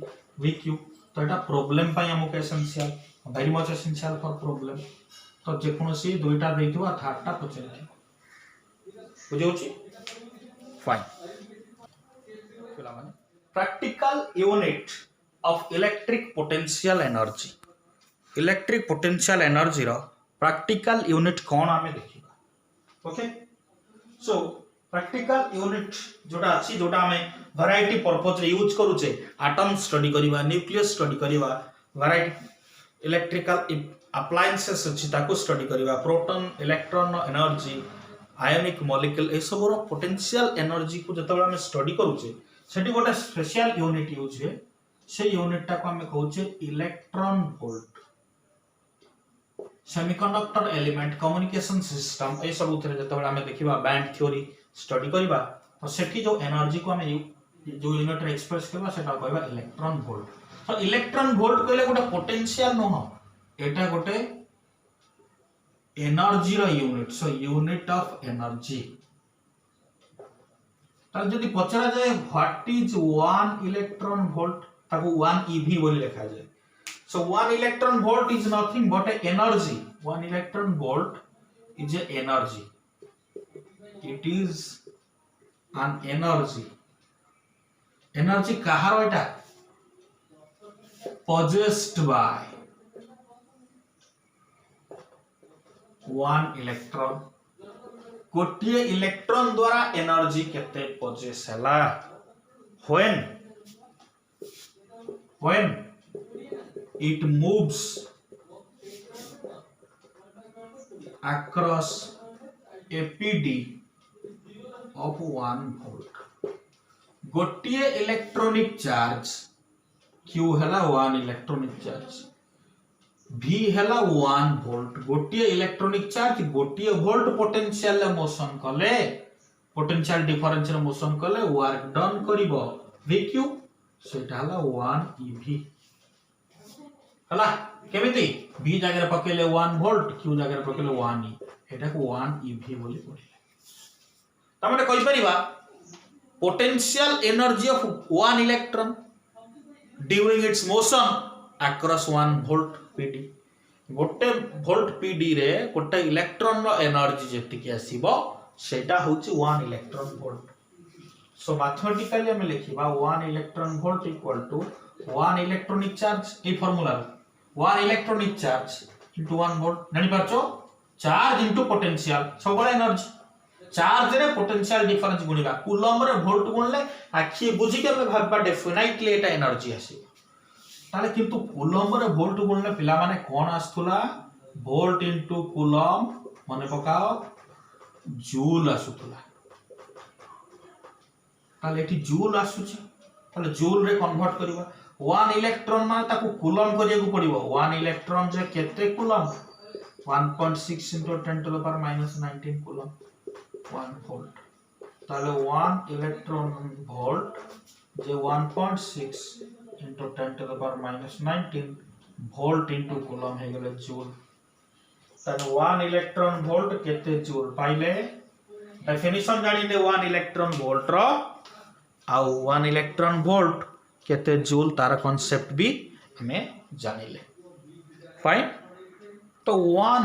VQ तो एटा प्रॉब्लम पाइ हमको essential very much essential for problem तो जे कोनोसी दुईटा देइथवा थर्डटा पचेन बुझौछि फाइन पिला माने practical unit of electric potential energy electric potential energy रो प्रैक्टिकल यूनिट कोन हमें देखिबा ओके सो प्रैक्टिकल यूनिट जोटा अछि जोटा हमें वैरायटी पर्पस रे यूज करूचे एटम स्टडी करिवा न्यूक्लियस स्टडी करिवा वैरायटी इलेक्ट्रिकल अप्लायंसेस अछि ताको स्टडी करिवा proton electron energy ionic molecule ए सब रो पोटेंशियल एनर्जी को जतबे हमें स्टडी करूचे सेठी गोटे स्पेशल यूनिट यूज है से यूनिट टा को हमें कहूचे electron volt semiconductor element communication system ए सब उतरे जतबे हमें देखिबा बैंड थ्योरी स्टडी करिबा तो सेठी जो एनर्जी को हमें जो यूनिट रे एक्सप्रेस करबा सेटा कहबा इलेक्ट्रॉन वोल्ट तो इलेक्ट्रॉन वोल्ट कहले गोटे पोटेंशियल न हो एटा गोटे एनर्जी रो unit so unit of energy ताल जदी पचरा जाय व्हाट इज 1 इलेक्ट्रॉन वोल्ट ताको 1 eV बोली लिखा जाय so 1 electron volt is nothing but a energy 1 electron volt is a energy it is an energy कहारो एटा possessed by 1 electron गोटिए इलेक्ट्रॉन द्वारा एनर्जी केते पोजेस हला when it moves across a PD of 1 volt गोटे electronic charge Q हैला 1 electronic charge, V हैला 1 volt. गोटे electronic charge गोटे volt potential motion कले, पोटेंशियल डिफरेंस रे मोशन कले वर्क डन करिवो VQ, सेटा हैला 1 eV हला। केमिति V जगह रे पकेले 1 वोल्ट, Q जगह रे पकेले 1 E, एटा को 1 eV बोली पढिले। त माने कहि परिबा potential energy of one electron during its motion across 1 volt PD। गोटे वोल्ट PD रे गोटे इलेक्ट्रॉन रो एनर्जी जेतिकी आसीबो सेटा होची 1 इलेक्ट्रॉन वोल्ट। सो मैथमेटिकली हम लिखिबा 1 electron volt equal to 1 electronic charge, ए formula 1 electronic charge into 1 volt. जानि पाछो चार्ज इनटू पोटेंशियल सब बड़ा एनर्जी, चार्ज रे पोटेंशियल डिफरेंस गुणिबा, कूलम रे वोल्ट गुणले आखि बुझी के भाबबा डेफिनेटली एटा एनर्जी आसी। ताले किंतु कूलम रे वोल्ट गुणले पिला माने कोन आस्तुला वोल्ट इनटू कूलम माने पकाओ जूल आसुतला। ताले एठी जूल आसुची, ताले जूल रे कन्वर्ट करबा 1 इलेक्ट्रॉन माने ताकू कूलम करिया को पड़िबो। 1 इलेक्ट्रॉन जे केते coulomb 1.6 into 10 to the power minus 19 coulomb 1 volt. ताले 1 इलेक्ट्रॉन वोल्ट जे 1.6 into 10 to the power minus 19 volt into coulomb हे गेले जूल। ताले 1 इलेक्ट्रॉन वोल्ट केते जूल पाइले, डेफिनेशन जानिले 1 इलेक्ट्रॉन वोल्ट रो आ 1 इलेक्ट्रॉन वोल्ट केते जूल तार कांसेप्ट भी हमें जानिले। फाइन। तो 1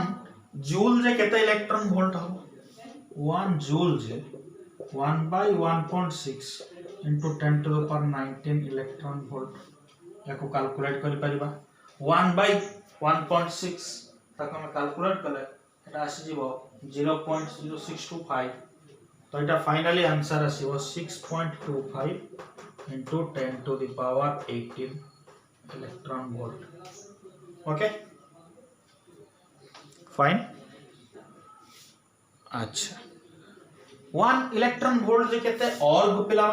जूल जे केते इलेक्ट्रॉन वोल्ट हो, 1 joule J 1 by 1.6 into 10 to the power 19 electron volt याको कैलकुलेट करि परिबा। 1 by 1.6 तक हम कैलकुलेट कले एटा आसी जीवो 0.0625, तो एटा फाइनली आंसर आसीबो 6.25 into 10 to the power 18 electron volt. Okay fine. अच्छा 1 इलेक्ट्रॉन वोल्ट जे केते ऑर्ग पिला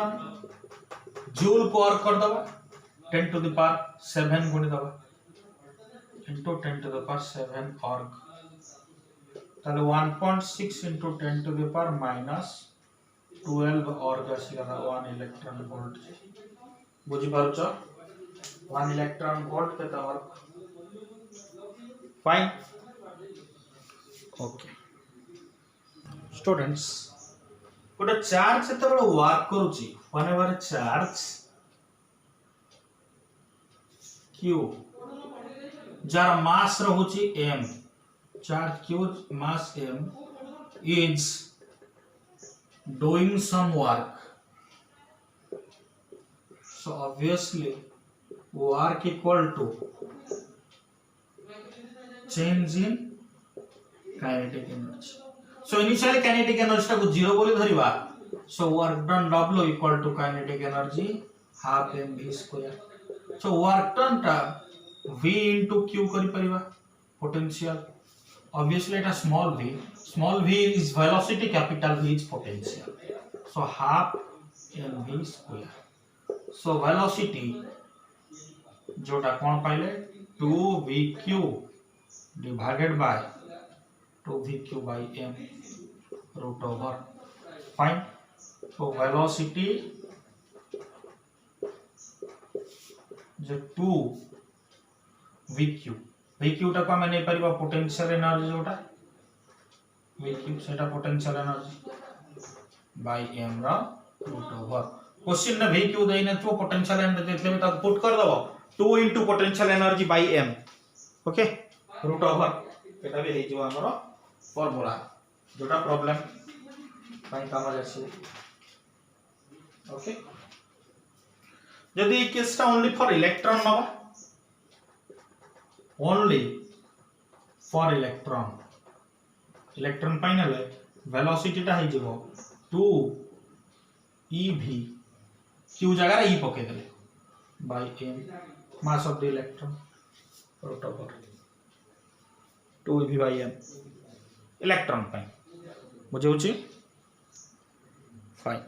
जूल को ऑर्ग कर दबा 10 to the power 7 गुणी दबा into 10 to the power 7 erg, ताले 1.6 into 10 to the power minus 12 erg आसीला 1 इलेक्ट्रॉन वोल्ट। बुझि पारुछ 1 इलेक्ट्रॉन वोल्ट केते ऑर्ग। फाइन। ओके स्टूडेंट्स, गोटे चार्ज जते बड़ वर्क करूची व्हेनेवर चार्ज Q जार मास रहूची m, चार्ज Q mass m is doing some work, so obviously work equal to change in kinetic energy। So initially kinetic energy टा को 0 बोली धरिबा, so work done W equal to kinetic energy half mv square। So work done टा v into q करि परिबा potential, obviously এটা small v is velocity, capital V is potential, so half mv square। so velocity जोटा कोन पाइले 2vq divided by 2vq by m root over। fine। so velocity जो 2vq, vq टा को हम नहीं परिबा potential energy जोटा vq सेटा पोटेंशियल एनर्जी by m रा root over। क्वेश्चन ने vq देइने तो पोटेंशियल एनर्जी देले त पुट कर दबो 2 into potential energy by m। Okay root over एटा भी हे जो हमरो फार्मूला जोटा प्रॉब्लम पाई काम आसी। ओके जदि केसटा ओनली फॉर इलेक्ट्रॉन नबा, only for electron, electron final velocity टा हे जेबो 2 ev q जगह रे e पके देले by m mass of the electron root over 2 ev by m electron पाई बुझे होची। फाइन।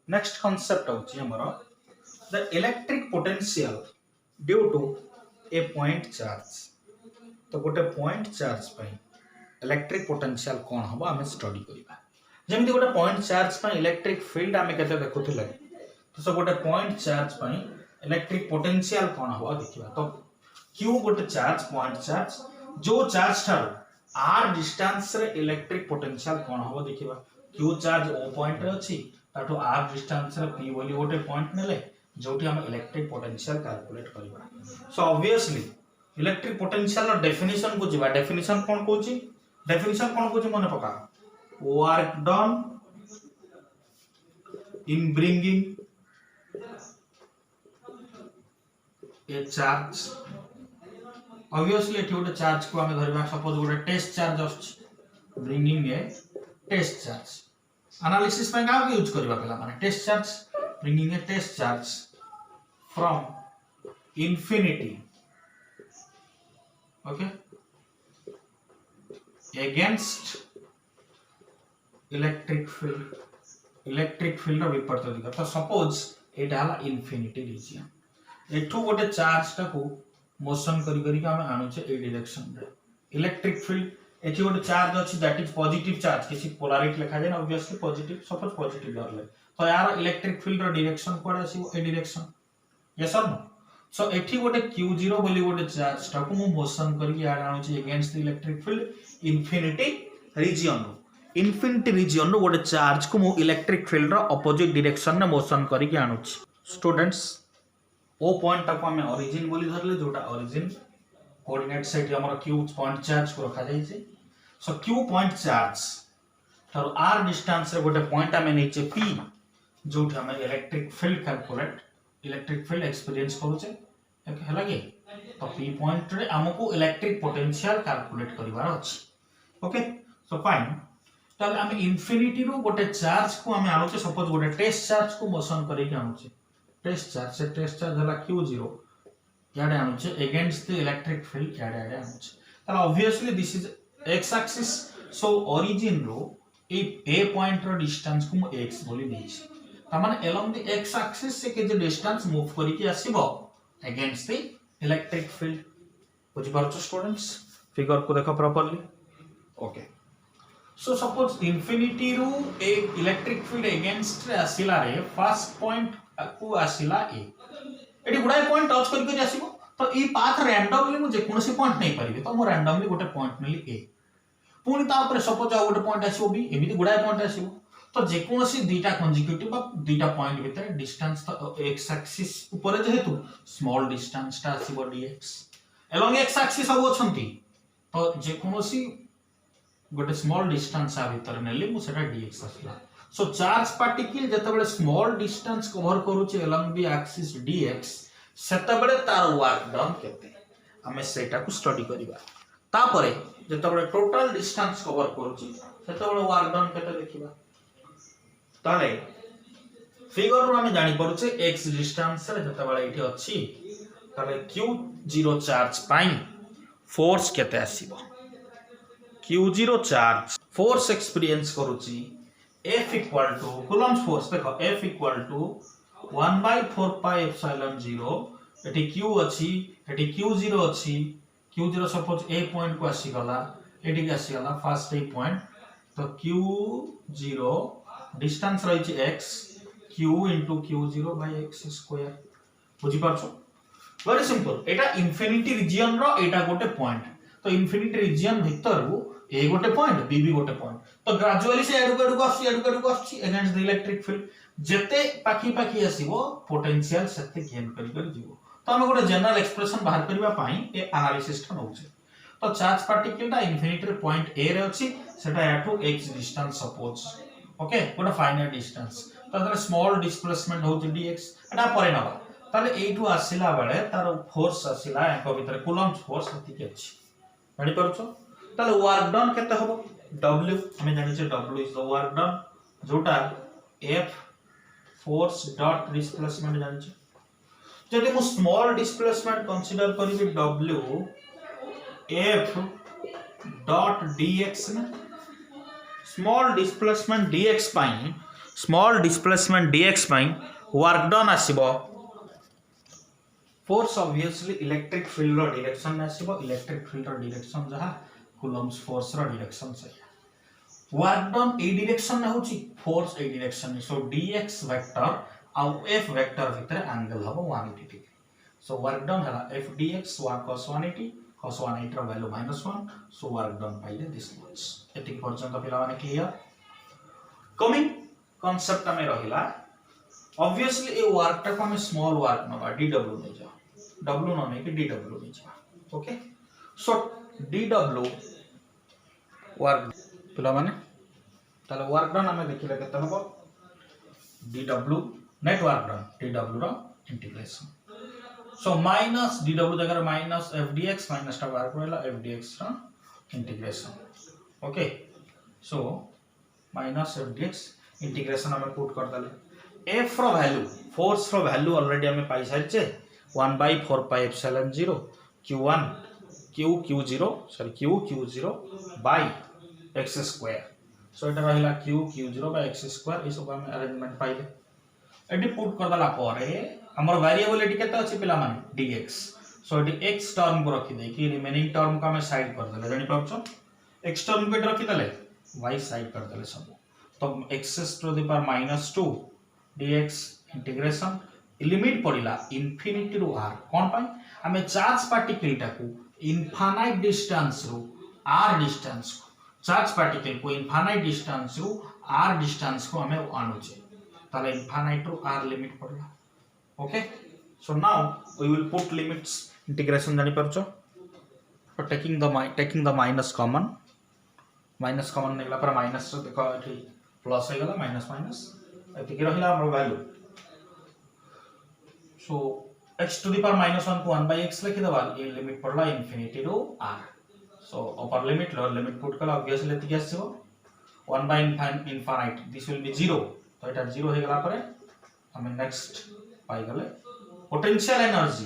नेक्स्ट कांसेप्ट होची हमर the electric potential due to a point charge. तो गोटे पॉइंट चार्ज पई इलेक्ट्रिक पोटेंशियल कोन हबो हमें स्टडी करिबा। जेमिति गोटे पॉइंट चार्ज पई इलेक्ट्रिक फील्ड हमें केते देखुथिले, तो सो गोटे पॉइंट चार्ज पई इलेक्ट्रिक पोटेंशियल कोन हबो देखिबा। तो q गोटे चार्ज पॉइंट चार्ज जो चार्ज ठार r डिस्टेंस रे इलेक्ट्रिक पोटेंशियल कोन हबो देखिबा। q चार्ज o पॉइंट रे अछि ताठो r डिस्टेंस रे p बोली गोटे पॉइंट नेले जोटी हम इलेक्ट्रिक पोटेंशियल कैलकुलेट करिबा। सो ऑब्वियसली इलेक्ट्रिक पोटेंशियल रो डेफिनेशन को जिबा। डेफिनेशन कोन कोची, डेफिनेशन कोन कोची मने पका, work done in bringing a charge. Obviously एठी गोटे चार्ज को हमें धरिबा, सपोज गोटे टेस्ट चार्ज अछि bringing a test charge. Analysis पे का यूज करबा पहला माने test charge, bringing a test charge from infinity okay against electric field. Electric field विपरीत दिग। तो सपोज एटा हला इंफिनिटी रीजन, एठू गोटे चार्ज टाको मोशन करी करी का हम आनुचे ए डायरेक्शन रे। इलेक्ट्रिक फील्ड एठी गोटे चार्ज अछि दैट इज पॉजिटिव चार्ज, किसी पोलैरिटी लिखा जाय ऑब्वियसली पॉजिटिव, सपोज पॉजिटिव धरले तो यार इलेक्ट्रिक फील्ड रो डायरेक्शन कोड आसी ए डायरेक्शन। यस और नो। सो एठी गोटे q0 बोली गोटे चार्ज टाको मु मोशन करी यार आनुचे against the electric field infinity region. Infinity region रो गोटे चार्ज को मु इलेक्ट्रिक फील्ड रो ऑपोजिट डायरेक्शन ने मोशन करी के आनुची। स्टूडेंट्स ओ पॉइंट टाको हमें ओरिजिन बोली धरले, जोटा ओरिजिन कोऑर्डिनेट सेट हमर q पॉइंट चार्ज को रखा जाय छै। सो q पॉइंट चार्ज थारो r डिस्टेंस रे गोटे पॉइंट हमें नीचे p जोटा हमें electric field calculate electric field experience करू छै हला के। तो p पॉइंट रे हमको इलेक्ट्रिक पोटेंशियल कैलकुलेट करिवार अछि। Okay so fine. ताले हम इंफिनिटी रो गोटे चार्ज को हम आनो छै, सपोज गोटे टेस्ट चार्ज को मोशन करी के आनो छै। टेस्ट चार्ज से टेस्ट चार्ज हला q0 याडे आनो छै अगेंस्ट द इलेक्ट्रिक फील्ड याडे आनो छै। ताले obviously this is x axis. So origin रो ए पॉइंट रो डिस्टेंस को x बोली नै छै। त माने अलोंग द x एक्सिस से के जे डिस्टेंस मूव करी के आसीबो अगेंस्ट द इलेक्ट्रिक फील्ड। बुझि पारछो स्टूडेंट्स, फिगर को देखो properly. Okay so suppose infinity रो ए इलेक्ट्रिक फील्ड अगेंस्ट रे आसिला रे फर्स्ट पॉइंट को आसिला ए, एटी गुडाय पॉइंट टच करी के आसीबो। तो ई पाथ रैंडमली मु जे कोनोसी पॉइंट नै परिबे, तो मु रैंडमली गोटे पॉइंट नेली ए, पुनी ता ऊपर सपोज आ गोटे पॉइंट आसीबो बी, एमिति गुडाय पॉइंट आसीबो। तो जे कोनोसी दुईटा कंसेक्यूटिव बा दुईटा पॉइंट भीतर डिस्टेंस तो x एक्सिस ऊपर जेहेतु स्मॉल डिस्टेंस ता आसीबो dx अलोंग x एक्सिस सब अछंती। तो जे कोनोसी गोटे स्मॉल डिस्टेंस आ भीतर नेली मु सेटा dx आसला। सो चार्ज पार्टिकल जतबेले स्मॉल डिस्टेंस कवर करू छै अलोंग द एक्सिस dx सेतबेले तार वर्क डन केते हमें सेटा को स्टडी करिबा। तापरे जतबेले टोटल डिस्टेंस कवर करू छै सेतबेले वर्क डन केते देखिबा। ताले फिगर रो हमें जानि पड़ु छै x डिस्टेंस रे जतबेले एठी अछि ताले q0 चार्ज पाई फोर्स केते आसीबो। q0 चार्ज फोर्स एक्सपीरियंस करू छी F equal to Coulomb's force। देखो F equal to 1/4 pi epsilon 0 eighty Q अछि एटी Q0 अछि। Q0 सपोज A पॉइंट को आसी गला, एटी के आसी गला फर्स्ट ए पॉइंट। तो Q0 डिस्टेंस रही छी x Q into Q0 by x square. बुझि पाछो वेरी सिंपल। एटा इंफिनिटी रीजन रो एटा गोटे पॉइंट। तो इंफिनिटी रीजन भीतर वो ए गोटे पॉइंट बी भी गोटे पॉइंट। तो ग्रेजुअली से एडुक आसी अगेंस्ट द इलेक्ट्रिक फील्ड जेते पाखी पाखी आसीबो पोटेंशियल सेते गेन करी करी जीवो। तो हम गोटे जनरल एक्सप्रेशन बाहर करबा पाई ए एनालिसिस टा नउछे। तो चार्ज पार्टिकल टा इंफिनिटी रे पॉइंट ए रे अछि सेटा याठू x डिस्टेंस सपोज ओके गोटे फाइनाइट डिस्टेंस। तो तरे स्मॉल डिस्प्लेसमेंट हो dx एटा परे नबा। ताले एठू आसिला बेले तार फोर्स आसिला एको भीतर कूलम्ब फोर्स अति के अछि जानि परछो। ताले वर्क डन केते हबो w हमें जानि छै w is the work done जोटा f फोर्स डॉट डिस्प्लेसमेंट जानि छै। जदि मु स्मॉल डिस्प्लेसमेंट कंसीडर करिबी w f डॉट dx ना स्मॉल डिस्प्लेसमेंट dx पाई small displacement dx work done आसीबो फोर्स ऑब्वियसली इलेक्ट्रिक फील्ड रो डायरेक्शन आसीबो इलेक्ट्रिक फील्ड रो डायरेक्शन जहा कूलम्स फोर्स रो डायरेक्शन से वर्क डन ए डायरेक्शन में होची फोर्स ए डायरेक्शन सो dx वेक्टर आ f वेक्टर भितर एंगल हबो 180 डिग्री सो वर्क डन हला f dx 1 cos 180 cos 180 रो वैल्यू -1 सो वर्क डन पाइले दिस मच एतिक पर्यंत पिला माने क्लियर कमिंग कांसेप्ट में रहिला ऑब्वियसली ए वर्क टा को हम स्मॉल वर्क नबा dw नै जा w न नै कि dw नै जा ओके सो dw वर्क पिला माने ताले वर्क डन हमें देखिले केते हबो dw net work done dw रो इंटीग्रेशन सो माइनस dw जगह माइनस f dx माइनस टा वर्क रहला f dx रो integration okay so minus f dx integration हमें पुट कर दले f रो वैल्यू फोर्स रो वैल्यू ऑलरेडी हमें पाई साइड छे 1/4 pi epsilon 0 q1 q0 sorry q0 by x square so एटा रहला q0 बाय x स्क्वायर इस सब हमें अरेंजमेंट पाइले एटी पुट कर दला परे हमर वेरिएबल केते अछि पिला माने dx सो एटी x टर्म को रखि दे कि रिमेनिंग टर्म को हमें साइड कर दले जानि पाछो x टर्म को रखि दले y साइड कर दले सब तो x to the power -2 dx integration limit पड़िला इंफिनिटी रु r कोन पाई हमें चार्ज पार्टिकल टाकू इनफाइनाइट डिस्टेंस रु r डिस्टेंस को चार्ज पार्टिकल को इनफाइनाइट डिस्टेंस रु r डिस्टेंस को हमें आनुचे ताले इनफाइनाइट रु r लिमिट पड़िला okay so now we will put limits integration जानि परछो for taking the minus common नेगला पर माइनस तो देखो एठी प्लस हो गला माइनस माइनस एतिकी रहिला हमर value so x to the power -1 को 1/x लिखि दबा ये लिमिट पड़ला infinity to r so upper limit lower limit put कला ऑब्वियसली एतिकी आसीबो 1 by infinite this will be 0 तो एटा 0 हो गला पर हमें नेक्स्ट पाई गले पोटेंशियल एनर्जी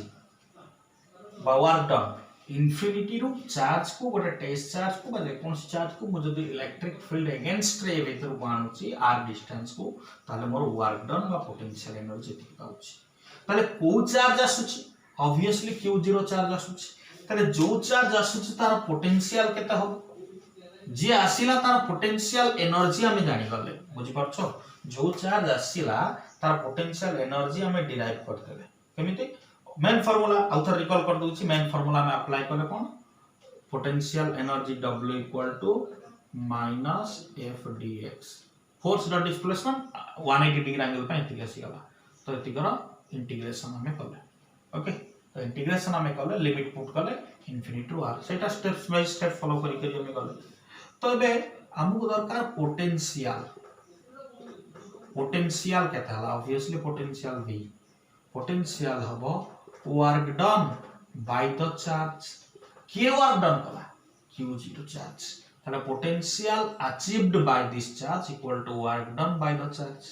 बा वर्क डन इंफिनिटी रु चार्ज को गोटे टेस्ट चार्ज को बजे कोन चार्ज को मु जदी इलेक्ट्रिक फील्ड अगेंस्ट रे भीतर बानुची r डिस्टेंस को ताले मोर वर्क डन बा पोटेंशियल एनर्जी थी पाउची ताले को चार्ज आसुची ऑब्वियसली q0 चार्ज आसुची ताले जो चार्ज आसुची तार पोटेंशियल केता हो जे आसीला तार पोटेंशियल एनर्जी हमें जानि गले बुझि परछो जो चार्ज आसीला तार पोटेंशियल एनर्जी हमें डिराइव करतेले केमिति मेन फार्मूला आउथर रिकॉल कर दूची मेन फार्मूला में अप्लाई करले कोन potential energy W minus f dx force dot displacement 180 degree angle पे इति आसी गला तो इतिकर इंटीग्रेशन हमें करले ओके तो इंटीग्रेशन हमें करले लिमिट पुट करले इंफिनिटी टू r सेटा स्टेप्स बाय स्टेप फॉलो करी करी हमें करले तो एबे हमको दरकार पोटेंशियल केता हला ऑब्वियसली पोटेंशियल v पोटेंशियल हबो work done by the charge के वर्क डन कला q0 चार्ज ताले potential achieved by this charge equal to work done by the charge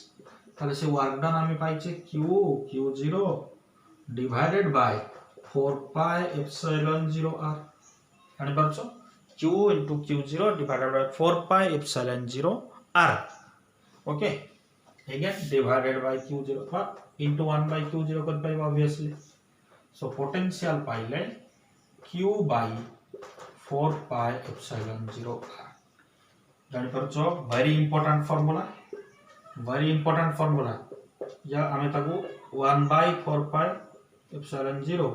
ताले से वर्क डन हमें पाइछे q0 divided by 4 pi epsilon 0 r जानि परछो q into q0 divided by 4 pi epsilon 0 r okay again divided by q0 or into 1 by q0 कर पाइबा obviously so potential पाइले q by 4 pi epsilon 0 r जानि परछो very important formula या हमें ताको 1 by 4 pi epsilon 0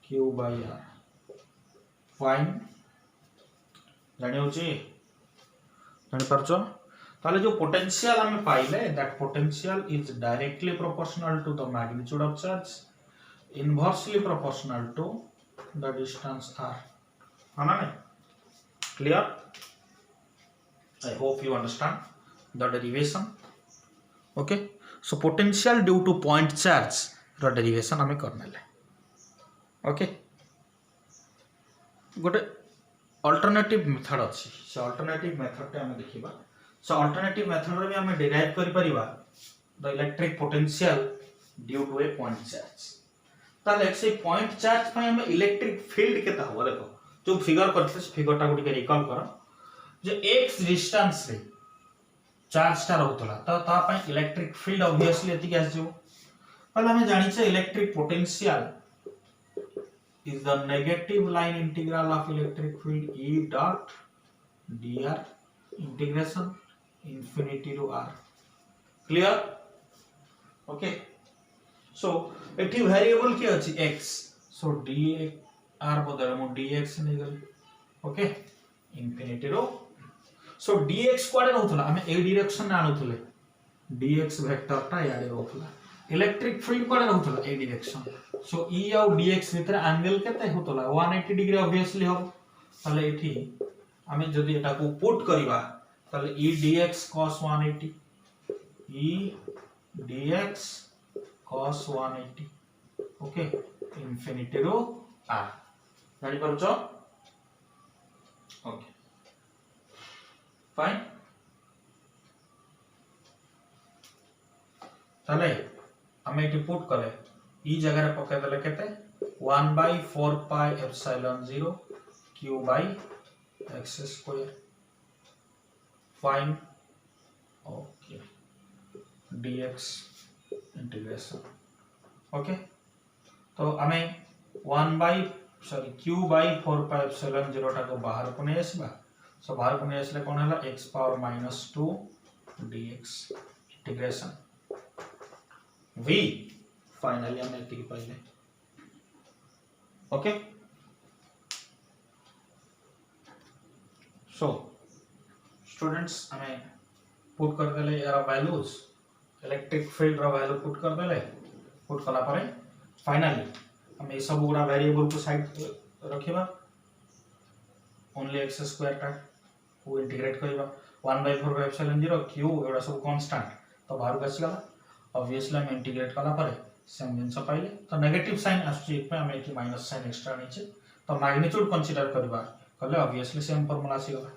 q by r fine जानि होची जानि परछो ताले जो पोटेंशियल हमें पाइले that potential is directly proportional to the magnitude of charge inversely proportional to the distance r है ना clear I hope you understand the derivation okay so potential due to point charge the derivation हमें करनेले okay गोटे alternative method अछि से alternative method टे हम देखिबा सो अल्टरनेटिव मेथड रे भी हम डिराइव करि परिबा the electric potential due to a point charge ताले से पॉइंट चार्ज पे हम इलेक्ट्रिक फील्ड केता हो देखो जो फिगर करथि फिगर टा गुडी के रिकॉल करो जे x डिस्टेंस रे चार्ज टा रहउतला ता पय इलेक्ट्रिक फील्ड ऑब्वियसली एतिक आस जो पहले हमें जानि छे electric potential is the negative line integral of electric field E dot dr integration infinity to r. Clear? Okay. So एठी वेरिएबल के अछि x. So dr बदल मु dx नै गल. Okay. Infinity रो. So dx कोडे रहउतला हमें ए डायरेक्शन में आनुथले. dx वेक्टर टा याडे रहउतला. इलेक्ट्रिक फील्ड कोडे रहउतला ए डायरेक्शन. सो E और dx भितर एंगल केते होतला 180 डिग्री ऑब्वियसली हो ताले एठी हमें जदी एटा को पुट करिवा ताले E dx cos 180 E dx cos 180 okay infinity रो r जानि परछो ओके फाइन ताले हमें एठी पुट करे ई जगह रे पके देले केते 1/4 pi epsilon 0 q by x square fine okay dx integration okay तो हमें 1/q by 4 पाई एप्सिलॉन 0 टा को बाहर को नै आसीबा सो बाहर को नै आसले कोन हला x power -2 dx integration v finally हम एति की पाइले ओके सो स्टूडेंट्स हमें पुट कर देले यार वैल्यूज इलेक्ट्रिक फील्ड रा वैल्यू पुट कर देले पुट कला परे फाइनली हम ए सब गुडा वेरिएबल को साइड रखिबा ओनली x स्क्वायर का को इंटीग्रेट करिबा 1/4 एप्सिलॉन 0 q एडा सब कांस्टेंट तो बाहर गसला ऑब्वियसली हम इंटीग्रेट कला परे सेम जिंस पाइले तो नेगेटिव साइन आसुची पे हम एटी माइनस साइन एक्स्ट्रा नीचे तो मैग्नीट्यूड कंसीडर करबा कले ऑब्वियसली सेम फार्मूला आसीबा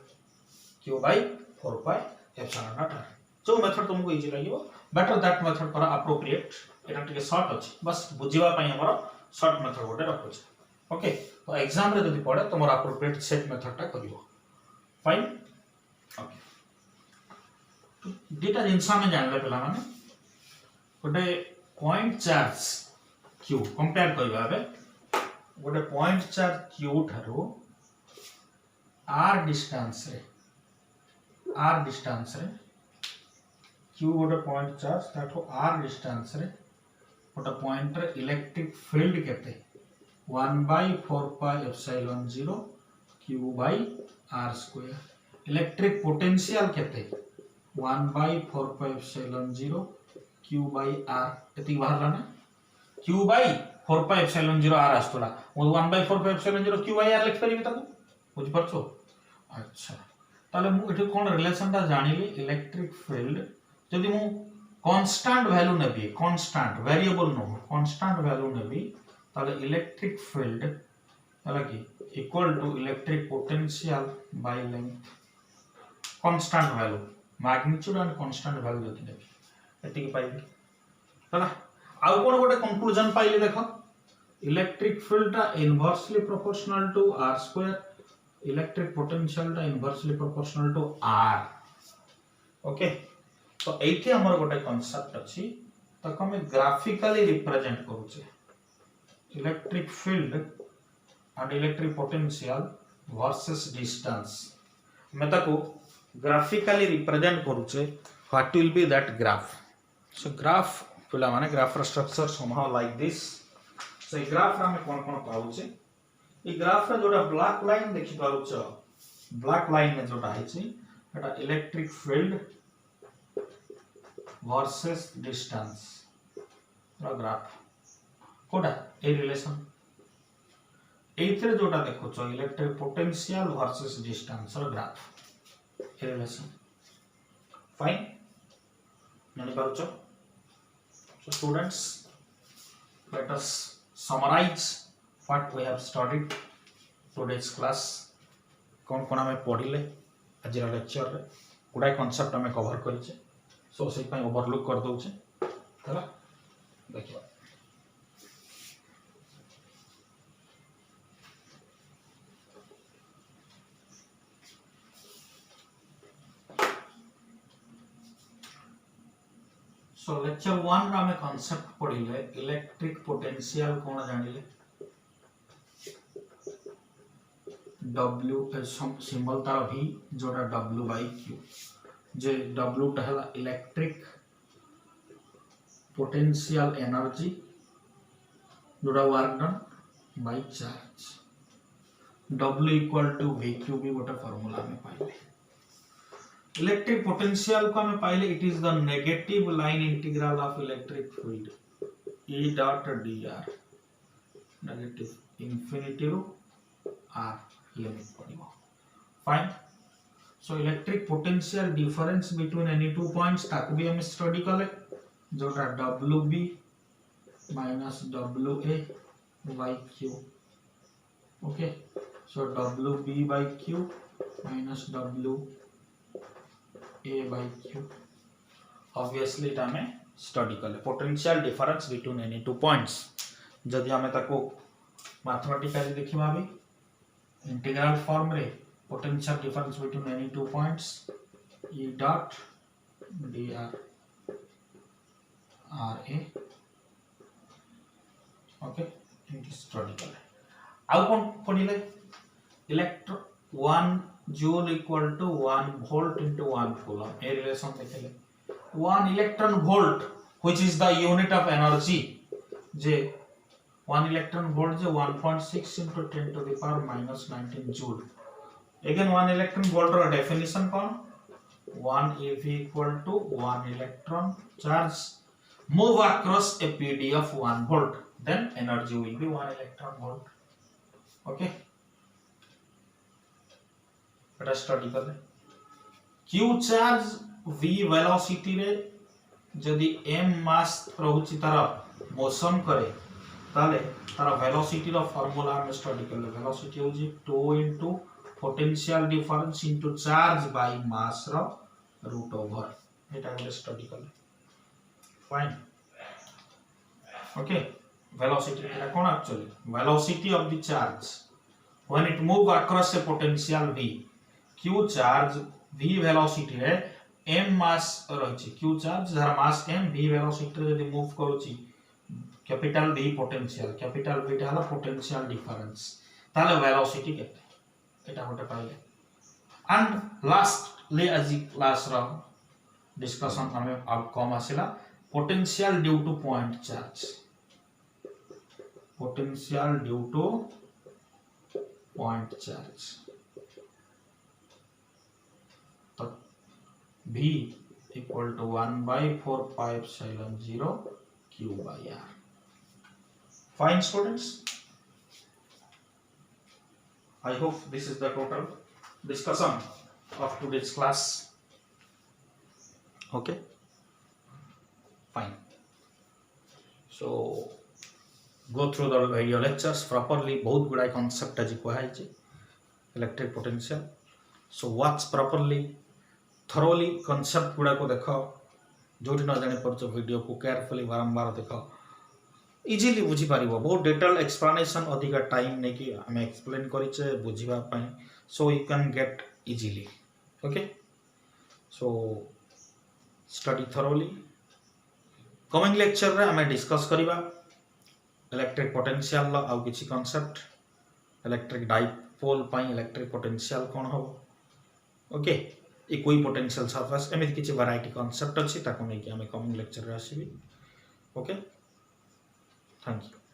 q by 4 pi epsilon naught r जो मेथड तुमको इजी लागियो बेटर दैट मेथड करा एप्रोप्रिएट एटा टिके शॉर्ट अछि बस बुझिबा पई हमर शॉर्ट मेथड गोटे रखछ ओके तो एग्जाम रे जदी पड़े तुमर एप्रोप्रिएट सेट मेथड टा करियो फाइन ओके डेटा जिंस में जानले पला माने गोटे पॉइंट चार्ज q कंपेयर करबा बे गोटे पॉइंट चार्ज q थारो r डिस्टेंस रे q गोटे पॉइंट चार्ज ताठो r डिस्टेंस रे गोटे पॉइंट रे इलेक्ट्रिक फील्ड केते 1/4 pi epsilon 0 q by r square electric potential केते 1/4 pi epsilon 0 q by r एति बाहरला ना q by 4 pi epsilon 0 r आस्तला मो 1/4 pi epsilon 0 q by r लिख परिबे ताको बुझ परछो अच्छा ताले मु एठी कोन रिलेशन ता जानिली इलेक्ट्रिक फील्ड जदी मु कांस्टेंट वैल्यू नेबी constant variable no constant value नेबी ताले इलेक्ट्रिक फील्ड हला की equal to electric potential by length constant value magnitude and constant value जदी नेबी एतिकी पाइबे हला आउ कोन गोटे कंक्लूजन पाइले देखो इलेक्ट्रिक फील्ड टा inversely proportional to r square electric potential टा inversely proportional to r okay तो एठी हमर गोटे कांसेप्ट अछि तको हम ग्राफिकली रिप्रेजेंट करू छे electric field and electric potential versus distance मैं तको ग्राफिकली रिप्रेजेंट करू छे what will be that graph so graph पिला माने graph structure somehow like this so graph रा में कोन कोन पाउ छे ई ग्राफ रा जोटा ब्लैक लाइन देखि पाउ छ ब्लैक लाइन में जोटा है छी एटा इलेक्ट्रिक फील्ड वर्सेस डिस्टेंस रा ग्राफ कोडा ए रिलेशन एथरे जोटा देखो छ इलेक्ट्रिक पोटेंशियल वर्सेस डिस्टेंस रा ग्राफ ए रिलेशन फाइन जानि पाउ छ So students, let us summarize what we have studied today's class. कौन कौन हमें पढ़िले आज लेक्चर रे गुडा कांसेप्ट हमें कवर करिचे सो से पई ओवरलुक कर दउचे हला देखियो सो लेक्चर 1 रा में कांसेप्ट पढिले इलेक्ट्रिक पोटेंशियल कोन जानिले W सिंबल तार V जोटा W by Q जे W टा हला इलेक्ट्रिक पोटेंशियल एनर्जी जोटा work done by charge W equal to VQ भी गोटे फार्मूला में पाइले इलेक्ट्रिक पोटेंशियल को हमें पाइले it is the negative line integral of electric field E dot dr negative infinity रो r लिमिट पड़िबो fine so electric potential difference between any two points ताक भी हम स्टडी कले जोटा WB minus WA by Q okay so WB by Q minus WA by Q obviously इटा में study कले potential difference between any two points जदि हमें ताको मैथमेटिकली देखिबा भी इंटीग्रल फॉर्म रे potential difference between any two points E dot dr RA okay it study कले आउ कोन पढिले electro 1 joule equal to 1 volt into 1 coulomb ए रिलेशन देखले 1 electron volt which is the unit of energy जे 1 electron volt जे 1.6 into 10 to the power minus 19 joule again 1 electron volt रो definition कोन 1 eV equal to 1 electron charge move across a PD of 1 volt then energy will be 1 electron volt okay बेटा study कर ले q charge v velocity रे जदि m मास रहउची तार motion करे ताले तार वेलोसिटी रो फार्मूला हम स्टडी कर ले वेलोसिटी होजी 2 into potential difference into charge by mass रो रूट ओवर एटा हम स्टडी कर ले फाइन ओके वेलोसिटी एटा कोन actually velocity of the charge when it move across a potential v q charge v velocity रे m mass रहिछि q charge जरा mass m v velocity रे यदि मूव करूछि capital v potential capital v टा हला पोटेंशियल डिफरेंस ताले velocity केते एटा होटे पाइले एंड लास्टली आज क्लास रा डिस्कशन हमें अब कम आसिला potential due to point charge potential due to point charge तो V equal to 1 by 4 pi epsilon 0 Q by R. Fine students. I hope this is the total discussion of today's class. Okay. Fine. So go through the video lectures properly. बहुत गुड़ा concept आज को है जी electric potential. So watch properly. thoroughly concept गुड़ा को देखो जोटी न जानि परचो वीडियो को केयरफुली बारंबार देखो इजीली बुझी पारिबो बहुत डिटेल एक्सप्लेनेशन अधिका टाइम नै कि हम एक्सप्लेन करिचे बुझिबा पई so you can get easily okay so study thoroughly coming lecture रे हम डिस्कस करिबा इलेक्ट्रिक पोटेंशियल लो आउ किछि कांसेप्ट इलेक्ट्रिक डाइपोल पई इलेक्ट्रिक पोटेंशियल कोन हो ओके ए कोई पोटेंशियल सरफेस एमिति किछि वैरायटी कांसेप्ट अछि ताको नै कि हम कमिंग लेक्चर रे आसीबी ओके थैंक यू